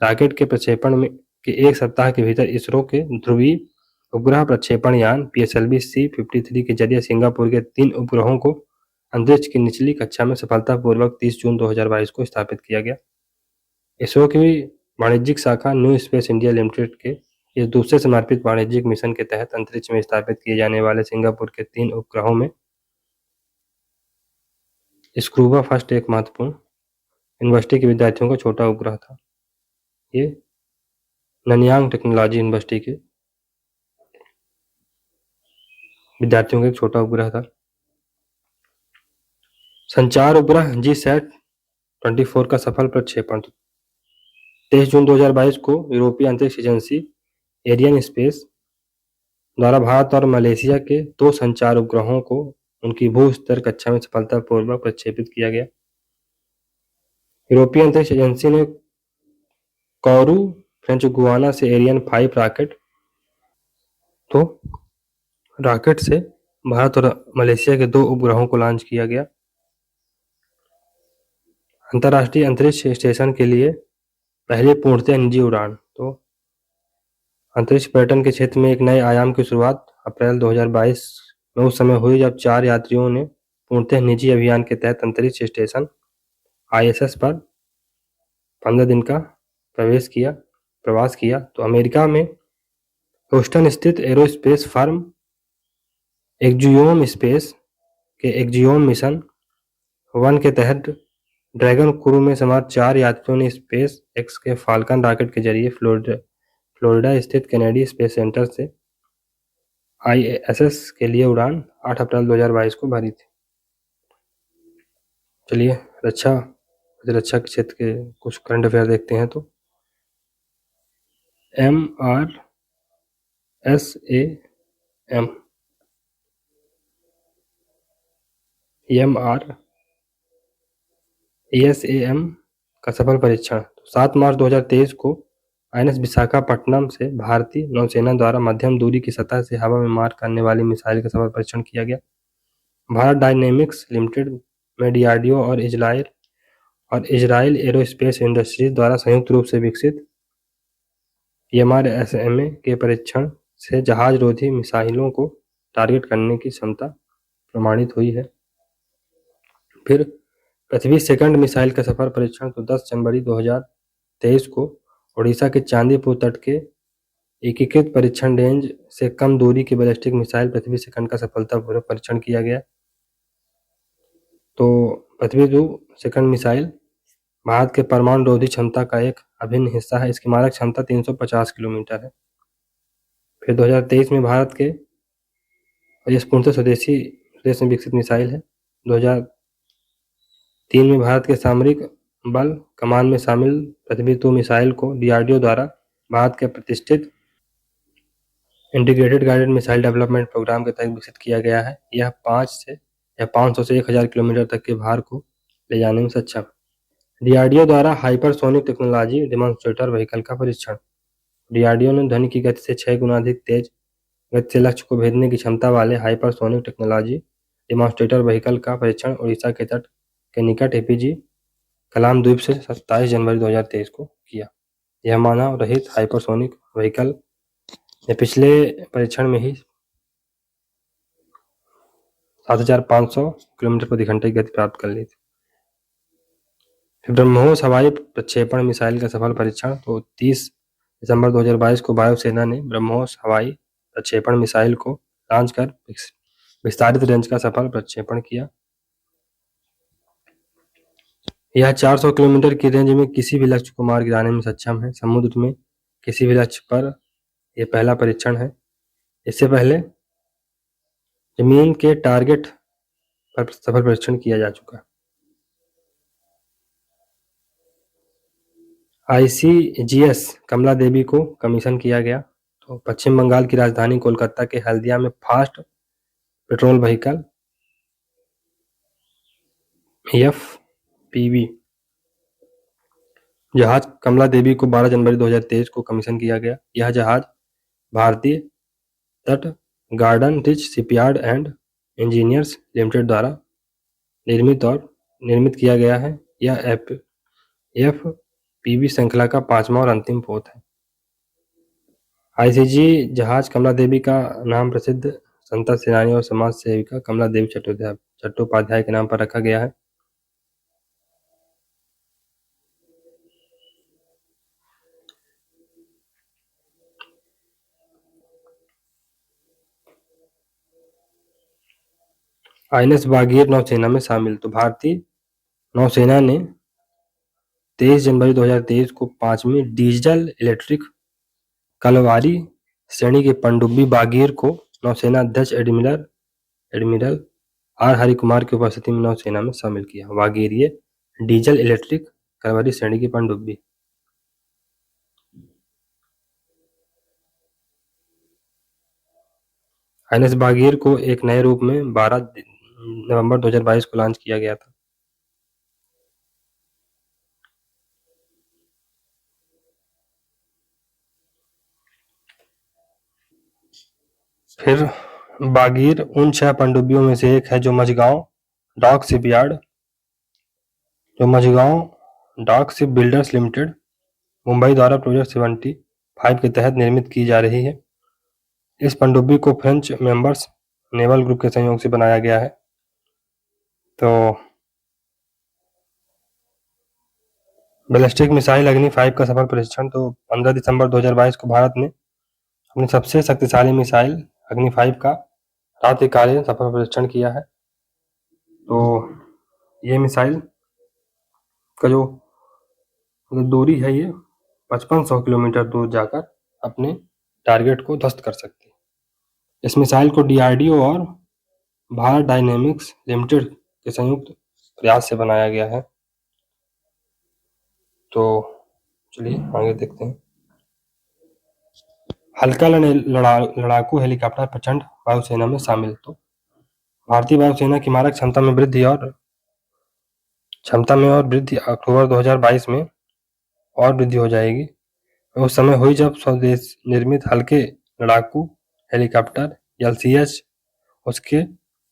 रॉकेट के प्रक्षेपण में के एक सप्ताह के भीतर इसरो के ध्रुवीय उपग्रह प्रक्षेपण यान PSLV C-53 के जरिए सिंगापुर के 3 उपग्रहों को अंतरिक्ष की निचली कक्षा में सफलतापूर्वक 30 जून 2022 को स्थापित किया गया। इसरो की वाणिज्यिक शाखा न्यू स्पेस इंडिया लिमिटेड के इस दूसरे समर्पित वाणिज्यिक मिशन के तहत अंतरिक्ष में स्थापित किए जाने वाले सिंगापुर के 3 उपग्रहों में स्क्रूबा फर्स्ट एक महत्वपूर्ण यूनिवर्सिटी के विद्यार्थियों का छोटा उपग्रह था। ये ननयांग टेक्नोलॉजी यूनिवर्सिटी के विद्यार्थियों का एक छोटा उपग्रह था। संचार उपग्रह GSAT 24 का सफल प्रक्षेपण। 23 जून 2022 को यूरोपीय अंतरिक्ष एजेंसी एरियन स्पेस द्वारा भारत और मलेशिया के 2 संचार उपग्रहों को उनकी भू स्तर कक्षा में सफलतापूर्वक प्रक्षेपित किया गया। यूरोपीय अंतरिक्ष एजेंसी ने कोरू फ्रेंच गुआना से एरियन 5 रॉकेट से भारत और मलेशिया के 2 उपग्रहों को लॉन्च किया गया। अंतर्राष्ट्रीय अंतरिक्ष स्टेशन के लिए पहली पूर्णतः निजी उड़ान। तो अंतरिक्ष पर्यटन के क्षेत्र में एक नए आयाम की शुरुआत अप्रैल 2022 में उस समय हुई जब 4 यात्रियों ने पूर्णतः निजी अभियान के तहत अंतरिक्ष स्टेशन ISS पर 15 दिन का प्रवास किया। तो अमेरिका में ह्यूस्टन स्थित एरोस्पेस फर्म एक्जियोम स्पेस के एक्जियोम मिशन 1 के तहत ड्रैगन क्रू में सवार 4 यात्रियों ने स्पेस एक्स के फाल्कन रॉकेट के जरिए फ्लोरिडा स्थित केनेडी स्पेस सेंटर से ISS के लिए उड़ान 8 अप्रैल 2022 को भरी थी। चलिए, रक्षा के क्षेत्र के कुछ करंट अफेयर देखते हैं। तो ESAM का सफल परीक्षण। 7 मार्च 2023 को INS विशाखापट्टनम से भारतीय नौसेना द्वारा मध्यम दूरी की सतह से हवा में मार करने वाली मिसाइल का सफल परीक्षण किया गया। भारत डायनेमिक्स लिमिटेड में DRDO और इजराइल एरोस्पेस इंडस्ट्रीज द्वारा संयुक्त रूप से विकसित MRSAM के परीक्षण से जहाज रोधी मिसाइलों को टारगेट करने की क्षमता प्रमाणित हुई है। फिर पृथ्वी सेकंड मिसाइल का सफल परीक्षण। तो 10 जनवरी 2023 को ओडिशा के चांदीपुर तट के एकीकृत परीक्षण रेंज से कम दूरी की बैलिस्टिक मिसाइल पृथ्वी सेकंड का सफलतापूर्वक परीक्षण किया गया। तो पृथ्वी सेकंड मिसाइल भारत के परमाणु रोधी क्षमता का एक अभिन्न हिस्सा है। इसकी मारक क्षमता 350 किलोमीटर है। फिर 2023 में भारत के और यह पूर्णतः स्वदेश में विकसित मिसाइल है। 2003 में भारत के सामरिक बल कमान में शामिल पृथ्वी 2 मिसाइल को DRDO द्वारा भारत के प्रतिष्ठित integrated guided missile development programme के तहत विकसित किया गया है। यह 500 से 1000 किलोमीटर तक के भार को ले जाने में सक्षम है। DRDO द्वारा हाइपरसोनिक टेक्नोलॉजी डेमोन्स्ट्रेटर व्हीकल का परीक्षण। DRDO ने ध्वनि की गति से 6 गुना अधिक तेज गति से लक्ष्य को भेदने की क्षमता वाले हाइपरसोनिक टेक्नोलॉजी डेमोन्स्ट्रेटर व्हीकल का परीक्षण उड़ीसा के तट के निकट APG कलाम द्वीप से 27 जनवरी 2023 को किया। यह मानव रहित हाइपरसोनिक व्हीकल ने पिछले परीक्षण में ही 7500 किलोमीटर प्रति घंटे की गति प्राप्त कर ली थी। फिर ब्रह्मोस हवाई प्रक्षेपण मिसाइल का सफल परीक्षण। तो 30 दिसंबर 2022 को वायुसेना ने ब्रह्मोस हवाई प्रक्षेपण मिसाइल को लॉन्च कर विस्तारित रेंज का सफल प्रक्षेपण किया। यह 400 किलोमीटर की रेंज में किसी भी लक्ष्य को मार गिराने में सक्षम है। समुद्र में किसी भी लक्ष्य पर यह पहला परीक्षण है। इससे पहले जमीन के टारगेट पर सफल परीक्षण किया जा चुका है। ICGS कमला देवी को कमीशन किया गया। तो पश्चिम बंगाल की राजधानी कोलकाता के हल्दिया में फास्ट पेट्रोल व्हीकल FPV जहाज कमला देवी को 12 जनवरी 2023 को कमीशन किया गया। यह जहाज भारतीय तट garden rich shipyard and engineers limited द्वारा निर्मित किया गया है। यह FPV श्रृंखला का 5वां और अंतिम पोत है। ICG जहाज कमला देवी का नाम प्रसिद्ध स्वतंत्रता सेनानी और समाज सेविका कमला देवी चट्टोपाध्याय के नाम पर रखा गया है। INS बागीर नौसेना में शामिल। तो भारतीय नौसेना ने 23 जनवरी 2023 को 5वीं डीजल इलेक्ट्रिक कलवारी श्रेणी के पनडुब्बी बागीर को नौसेना अध्यक्ष एडमिरल R हरि कुमार की उपस्थिति में नौसेना में शामिल किया। बागीर ये डीजल इलेक्ट्रिक कलवारी श्रेणी की पनडुब्बी। INS बागीर को एक नए रूप में 12 नवंबर 2022 को लॉन्च किया गया था। फिर बागीर उन 6 पनडुब्बियों में से एक है जो Mazagon dock ship builders limited Mumbai द्वारा प्रोजेक्ट 75 के तहत निर्मित की जा रही है। इस पनडुब्बी को फ्रेंच मेंबर्स नेवल ग्रुप के सहयोग से बनाया गया है। तो बैलिस्टिक मिसाइल अग्नि 5 का सफल परीक्षण। तो 15 दिसंबर 2022 को भारत ने अपनी सबसे शक्तिशाली मिसाइल अग्नि 5 का रात्रिकालीन सफल परीक्षण किया है। तो ये मिसाइल का जो दूरी है ये 5500 किलोमीटर दूर जाकर अपने टारगेट को ध्वस्त कर सकती है। इस मिसाइल को DRDO और भारत डायनेमिक्स लिमिटेड के संयुक्त प्रयास से बनाया गया है। तो चलिए आगे देखते हैं। हल्का लड़ाकू हेलीकॉप्टर प्रचंड वायुसेना में शामिल। तो भारतीय वायुसेना की मारक क्षमता में वृद्धि अक्टूबर 2022 में और वृद्धि हो जाएगी। उस समय हुई जब स्वदेश निर्मित हल्के लड़ाकू हेलीकॉप्टर LCH उसके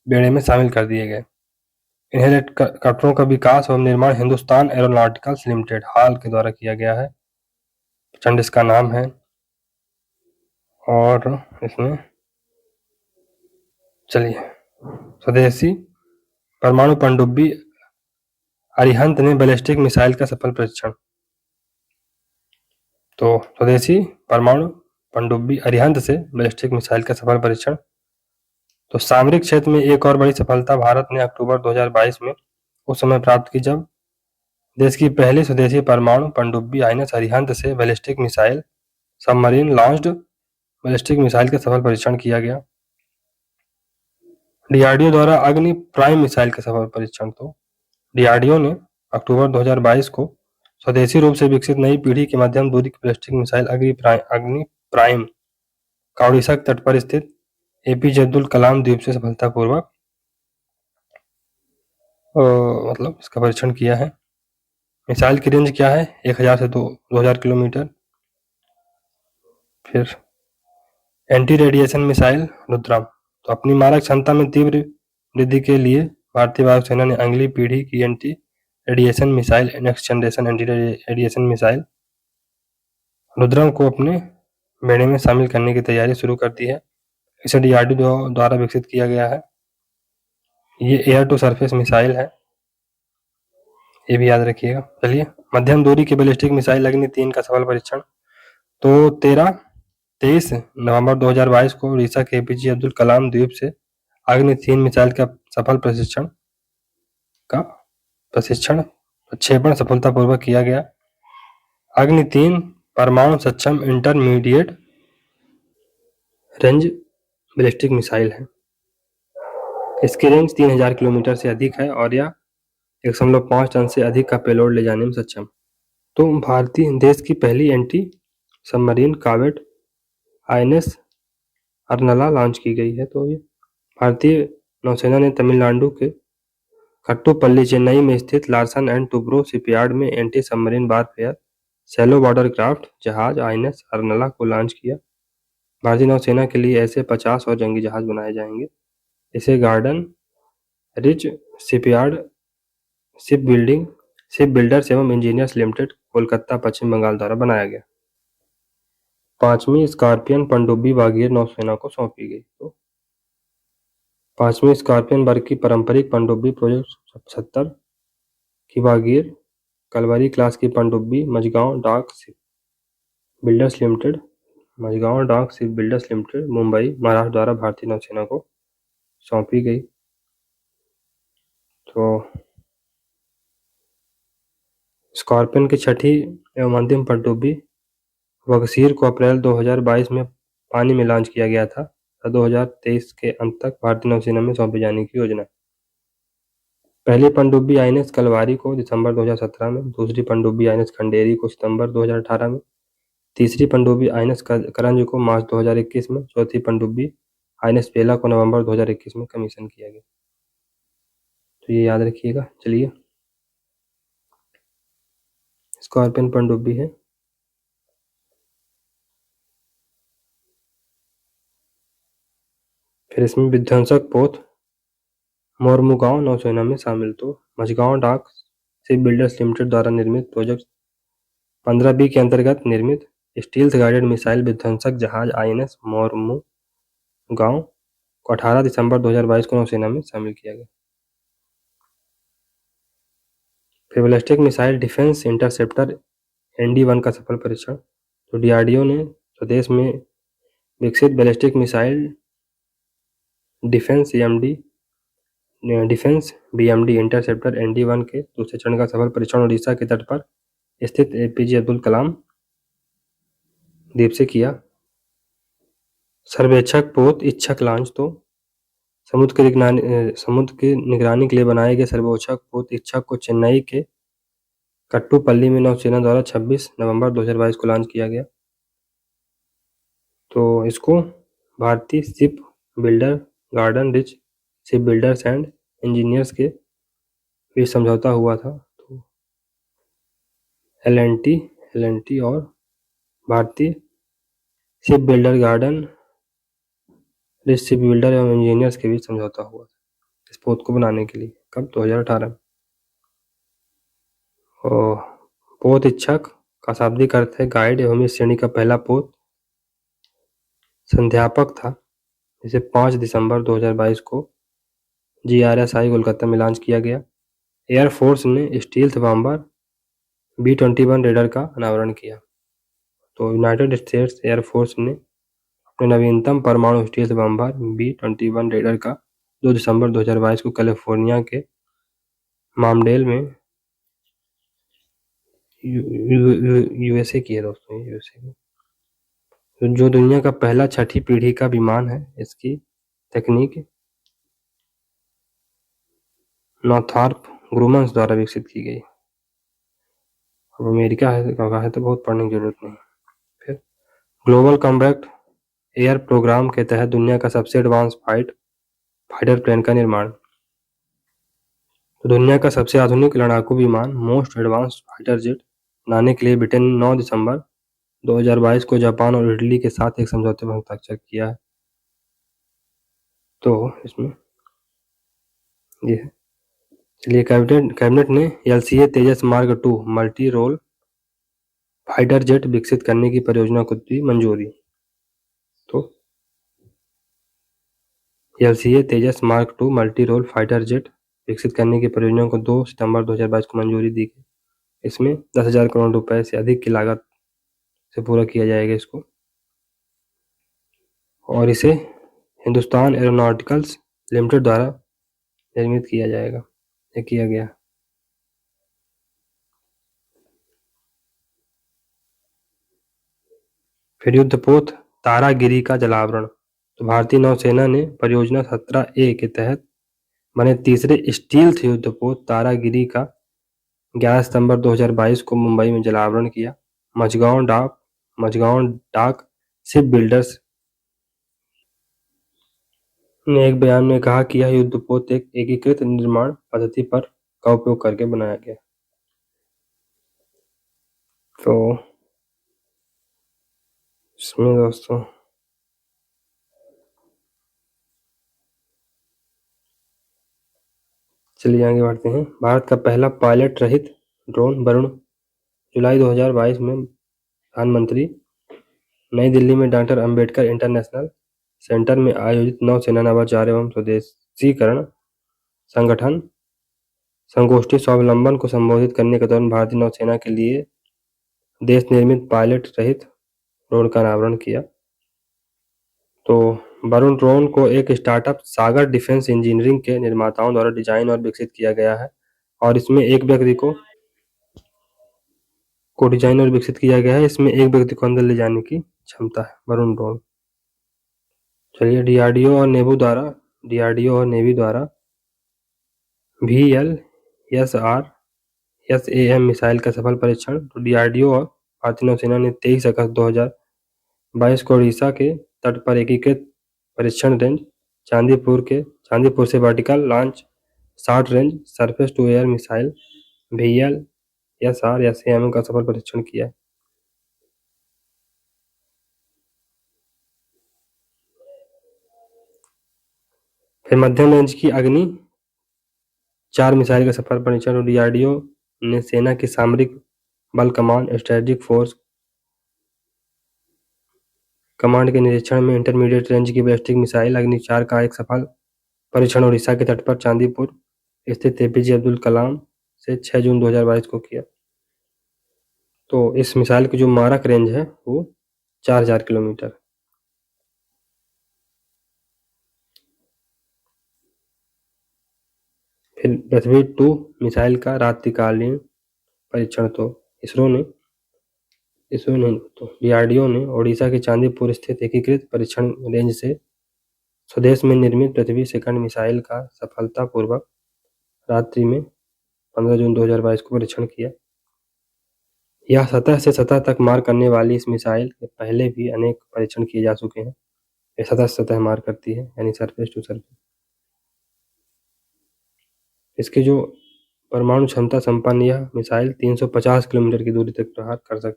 बेड़े में शामिल कर दिए गए। इन हेलीकॉप्टरों का विकास और निर्माण हिंदुस्तान एरोनॉटिकल्स लिमिटेड हाल के द्वारा किया गया है। प्रचंड इसका नाम है। और इसमें चलिए स्वदेशी परमाणु पनडुब्बी अरिहंत ने बैलिस्टिक मिसाइल का सफल परीक्षण। तो स्वदेशी परमाणु पनडुब्बी अरिहंत से बैलिस्टिक मिसाइल का सफल परीक्षण। तो सामरिक क्षेत्र में एक और बड़ी सफलता भारत ने अक्टूबर 2022 में उस समय प्राप्त की जब देश की पहली स्वदेशी परमाणु पनडुब्बी INS अरिहंत से ballistic missile submarine launched ballistic missile का सफल परीक्षण किया गया। डीआरडीओ द्वारा अग्नि प्राइम मिसाइल का सफल परीक्षण। तो डीआरडीओ ने अक्टूबर 2022 को स्वदेशी रूप से विकसित नई पीढ़ी की मध्यम दूरी की बैलिस्टिक मिसाइल अग्नि प्राइम का ओडिशा के तट पर स्थित एपीजे अब्दुल कलाम द्वीप से सफलतापूर्वक मतलब इसका परीक्षण किया है। मिसाइल की रेंज क्या है? 1000 से 2000 किलोमीटर। फिर एंटी रेडिएशन मिसाइल रुद्रम। तो अपनी मारक क्षमता में तीव्र वृद्धि के लिए भारतीय वायुसेना ने अगली पीढ़ी की anti radiation missile next generation anti radiation missile Rudram को अपने बेड़े में शामिल करने की तैयारी शुरू कर दी है। इसे डीआरडीओ द्वारा विकसित किया गया है। ये एयर टू सरफेस मिसाइल है, ये भी याद रखिएगा। चलिए, मध्यम दूरी की बैलिस्टिक मिसाइल अग्नि 3 का सफल परीक्षण। तो 23 नवंबर 2022 को उड़ीसा के एपीजे अब्दुल कलाम द्वीप से अग्नि 3 मिसाइल का सफल प्रक्षेपण सफलतापूर्वक किया गया। अग्नि 3 परमाणु सक्षम इंटरमीडिएट रेंज बैलिस्टिक मिसाइल है। इसकी रेंज 3000 किलोमीटर से अधिक है और यह 1.5 टन से अधिक का पेलोड ले जाने में सक्षम। तो भारतीय देश की पहली anti submarine corvette INS Arnala launch की गई है। तो ये भारतीय नौसेना ने तमिलनाडु के कट्टुपल्ली चेन्नई में स्थित लार्सन एंड टुब्रो शिपयार्ड में anti submarine warfare shallow border craft जहाज आईएनएस अर्नला को लॉन्च किया। भारतीय नौसेना के लिए ऐसे 50 और जंगी जहाज बनाए जाएंगे। इसे garden rich shipyard ship builders एवं इंजीनियर्स लिमिटेड कोलकाता पश्चिम बंगाल द्वारा बनाया गया। 5वीं स्कॉर्पियन पनडुब्बी बागीर नौसेना को सौंपी गई। तो 5वीं स्कॉर्पियन वर्ग की पारंपरिक पनडुब्बी प्रोजेक्ट 77 की बागीर कलवरी क्लास की पनडुब्बी Mazagon dock ship builders limited Mumbai Maharashtra द्वारा भारतीय नौसेना को सौंपी गई। तो स्कॉर्पियन की छठी एवं अंतिम पनडुब्बी बगसीर को अप्रैल 2022 में पानी में लॉन्च किया गया था। 2023 के अंत तक भारतीय नौसेना में सौंपे जाने की योजना। पहली पनडुब्बी आईएनएस कलवारी को दिसंबर 2017 में, दूसरी पनडुब्बी आईएनएस खंडेरी को सितंबर 2018 में, तीसरी पनडुब्बी आईएनएस करंज को मार्च 2021 में, चौथी पनडुब्बी आईएनएस बेला को नवंबर 2021 में कमीशन किया गया। तो ये याद रखिएगा। चलिए, स्कॉर्पियन पनडुब्बी है। फिर इसमें विध्वंसक पोत मोरमुगांव नौसेना में शामिल। तो Mazagon dock ship builders limited द्वारा निर्मित प्रोजेक्ट 15B के अंतर्गत निर्मित स्टील्थ गाइडेड मिसाइल विध्वंसक जहाज आईएनएस मोरमुगांव को 18 दिसंबर 2022 को नौसेना में शामिल किया गया। फिर ballistic missile defence interceptor ND-1 का सफल परीक्षण। तो डीआरडीओ ने स्वदेश में विकसित ballistic missile defence BMD interceptor ND-1 के दूसरे चरण का सफल परीक्षण उड़ीसा के तट पर स्थित एपीजे अब्दुल कलाम द्वीप से किया। सर्वेक्षक पोत इच्छक लॉन्च। तो समुद्र की निगरानी के लिए बनाए गए सर्वेक्षक पोत इच्छक को चेन्नई के कट्टुपल्ली में नौसेना द्वारा 26 नवंबर 2022 को लॉन्च किया गया। तो इसको भारतीय ship builder garden rich ship builders and engineers के बीच समझौता हुआ था। तो एल&टी और भारतीय ship builder garden rich ship builder एवं इंजीनियर्स के बीच समझौता हुआ था इस पोत को बनाने के लिए। कब? 2018 में। और पोत इच्छक का शाब्दिक अर्थ है गाइड एवं इस श्रेणी का पहला पोत संध्यापक था, जिसे 5 दिसंबर 2022 को GRSI कोलकाता में लॉन्च किया गया। एयरफोर्स ने स्टील्थ बॉम्बर B-21 रेडर का अनावरण किया। तो यूनाइटेड स्टेट्स एयरफोर्स ने अपने नवीनतम परमाणु स्टील्थ बॉम्बर B-21 रेडर का 2 दिसंबर 2022 को कैलिफोर्निया के मामडेल में यूएसए की है दोस्तों, यूएसए की, जो दुनिया का पहला छठी पीढ़ी का विमान है। इसकी तकनीक नॉर्थरॉप ग्रूमन द्वारा विकसित की गई। अब अमेरिका है का है तो बहुत पढ़ने की जरूरत नहीं। फिर ग्लोबल कॉम्बैट एयर प्रोग्राम के तहत दुनिया का सबसे एडवांस फाइटर प्लेन का निर्माण। तो दुनिया का सबसे आधुनिक लड़ाकू विमान मोस्ट एडवांस्ड फाइटर जेट बनाने के लिए ब्रिटेन ने 9 दिसंबर 2022 को जापान और इटली के साथ एक समझौते पर हस्ताक्षर किया है। तो इसमें ये है। चलिए, कैबिनेट ने LCA Tejas Mark 2 multi role fighter jet विकसित करने की परियोजना को दी मंजूरी। तो LCA Tejas Mark 2 multi role fighter jet विकसित करने की परियोजना को 2 सितंबर 2022 को मंजूरी दी गई। इसमें 10,000 करोड़ रुपए से अधिक की लागत से पूरा किया जाएगा इसको, और इसे हिंदुस्तान एरोनॉटिकल्स लिमिटेड द्वारा निर्मित किया जाएगा, ये किया गया। फिर युद्धपोत तारागिरी का जलावरण। तो भारतीय नौसेना ने परियोजना 17A के तहत बने तीसरे स्टील्थ युद्धपोत तारागिरी का 11 सितंबर 2022 को मुंबई में जलावरण किया। मझगांव डाक शिप बिल्डर्स ने एक बयान में कहा कि यह युद्धपोत एक एकीकृत निर्माण पद्धति पर का उपयोग करके बनाया गया। तो इसमें दोस्तों चलिए आगे बढ़ते हैं। भारत का पहला पायलट रहित ड्रोन वरुण जुलाई 2022 में प्रधानमंत्री नई दिल्ली में डॉक्टर अंबेडकर इंटरनेशनल सेंटर में आयोजित नौसेना नवाचार एवं स्वदेशीकरण संगठन संगोष्ठी स्वावलंबन को संबोधित करने के दौरान भारतीय नौसेना के लिए देश निर्मित पायलट रहित ड्रोन का अनावरण किया। तो वरुण ड्रोन को एक स्टार्टअप सागर डिफेंस इंजीनियरिंग के निर्माताओं द्वारा डिजाइन और विकसित किया गया है, और इसमें एक व्यक्ति को डिजाइन और विकसित किया गया है। इसमें एक व्यक्ति को अंदर ले जाने की क्षमता है वरुण ड्रोन। चलिए, DRDO और नेवी द्वारा VLSR-SAM मिसाइल का सफल परीक्षण। तो DRDO और भारतीय नौसेना ने 23 अगस्त 2022 को ओडिशा के तट पर एकीकृत परीक्षण रेंज चांदीपुर से vertical launch short range surface to air missile VLSR-SAM का सफल परीक्षण किया। फिर मध्यम रेंज की अग्नि 4 मिसाइल का सफल परीक्षण। DRDO ने सेना की सामरिक बल कमांड स्ट्रेटेजिक फोर्स कमांड के निरीक्षण में इंटरमीडिएट रेंज की बैलिस्टिक मिसाइल अग्नि 4 का एक सफल परीक्षण उड़ीसा के तट पर चांदीपुर स्थित APJ अब्दुल कलाम से 6 जून 2022 को किया। तो इस मिसाइल की जो मारक रेंज है वो 4000 किलोमीटर। फिर पृथ्वी 2 मिसाइल का रात्रिकालीन परीक्षण। तो DRDO ने ओडिशा के चांदीपुर स्थित एकीकृत परीक्षण रेंज से स्वदेश में निर्मित पृथ्वी सेकंड मिसाइल का सफलतापूर्वक रात्रि में 15 जून 2022 को परीक्षण किया। यह सतह से सतह तक मार करने वाली इस मिसाइल के पहले भी अनेक परीक्षण किए जा चुके हैं। यह सतह से सतह मार करती है, यानी सरफेस टू सरफेस। इसकी जो परमाणु क्षमता संपन्न यह मिसाइल 350 किलोमीटर की दूरी तक प्रहार कर सकती है।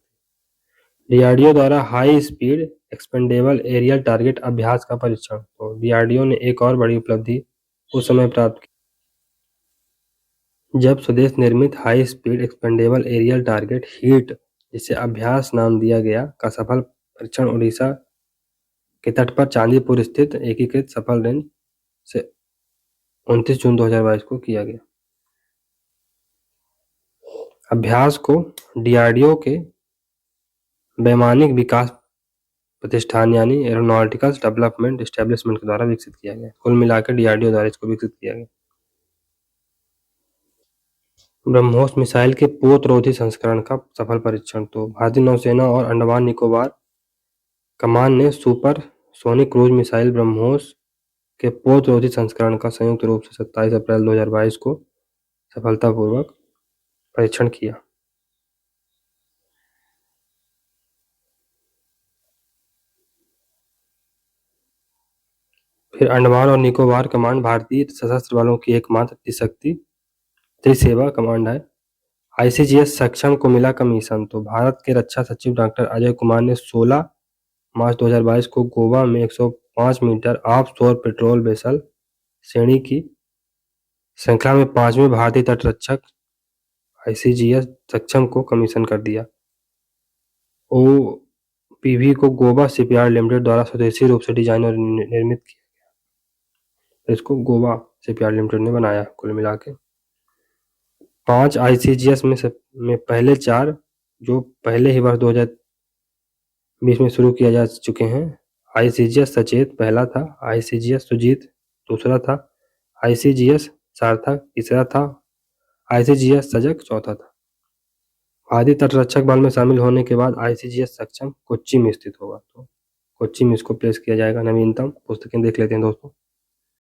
DRDO द्वारा high speed expendable aerial target अभ्यास का परीक्षण। तो DRDO ने एक और बड़ी उपलब्धि उस समय प्राप्त की जब स्वदेश निर्मित high speed expendable aerial target HEAT, जिसे अभ्यास नाम दिया गया, का सफल परीक्षण उड़ीसा के तट पर चांदीपुर स्थित एकीकृत सफल रेंज से 29 जून 2022 को किया गया। अभ्यास को DRDO के वैमानिक विकास प्रतिष्ठान यानी एरोनॉटिकल डेवलपमेंट एस्टेब्लिशमेंट के द्वारा विकसित किया गया। कुल मिलाकर DRDO द्वारा इसको विकसित किया गया। ब्रह्मोस मिसाइल के पोतरोधी संस्करण का सफल परीक्षण। तो भारतीय नौसेना और अंडमान निकोबार कमान ने super sonic cruise missile BrahMos के पोतरोधी संस्करण का संयुक्त रूप से 27 अप्रैल 2022 को सफलतापूर्वक परीक्षण किया। फिर अंडमान और निकोबार कमांड भारतीय सशस्त्र बलों की एकमात्र त्रिशक्ति त्रिसेवा कमांड है। आईसीजीएस सक्षम को मिला कमीशन। तो भारत के रक्षा सचिव डॉक्टर अजय कुमार ने 16 मार्च 2022 को गोवा में 105 मीटर ऑफ शोर पेट्रोल वेसल श्रेणी की श्रृंखला में 5वें भारतीय तटरक्षक आईसीजीएस सक्षम को कमीशन कर दिया। ओपीवी को गोवा शिपयार्ड लिमिटेड द्वारा स्वदेशी रूप से डिजाइन और निर्मित किया गया। इसको गोवा शिपयार्ड लिमिटेड ने बनाया। कुल मिला के 5 आईसीजीएस में पहले 4 जो पहले ही वर्ष 2020 में शुरू किया जा चुके हैं। आईसीजीएस सचेत पहला था, आईसीजीएस सुजीत दूसरा था, आईसीजीएस सार्थक तीसरा था, आईसीजीएस सजग चौथा था। भारतीय तटरक्षक बल में शामिल होने के बाद आईसीजीएस सक्षम कोच्चि में स्थित होगा। तो कोच्चि में इसको प्लेस किया जाएगा। नवीनतम पुस्तकें देख लेते हैं दोस्तों।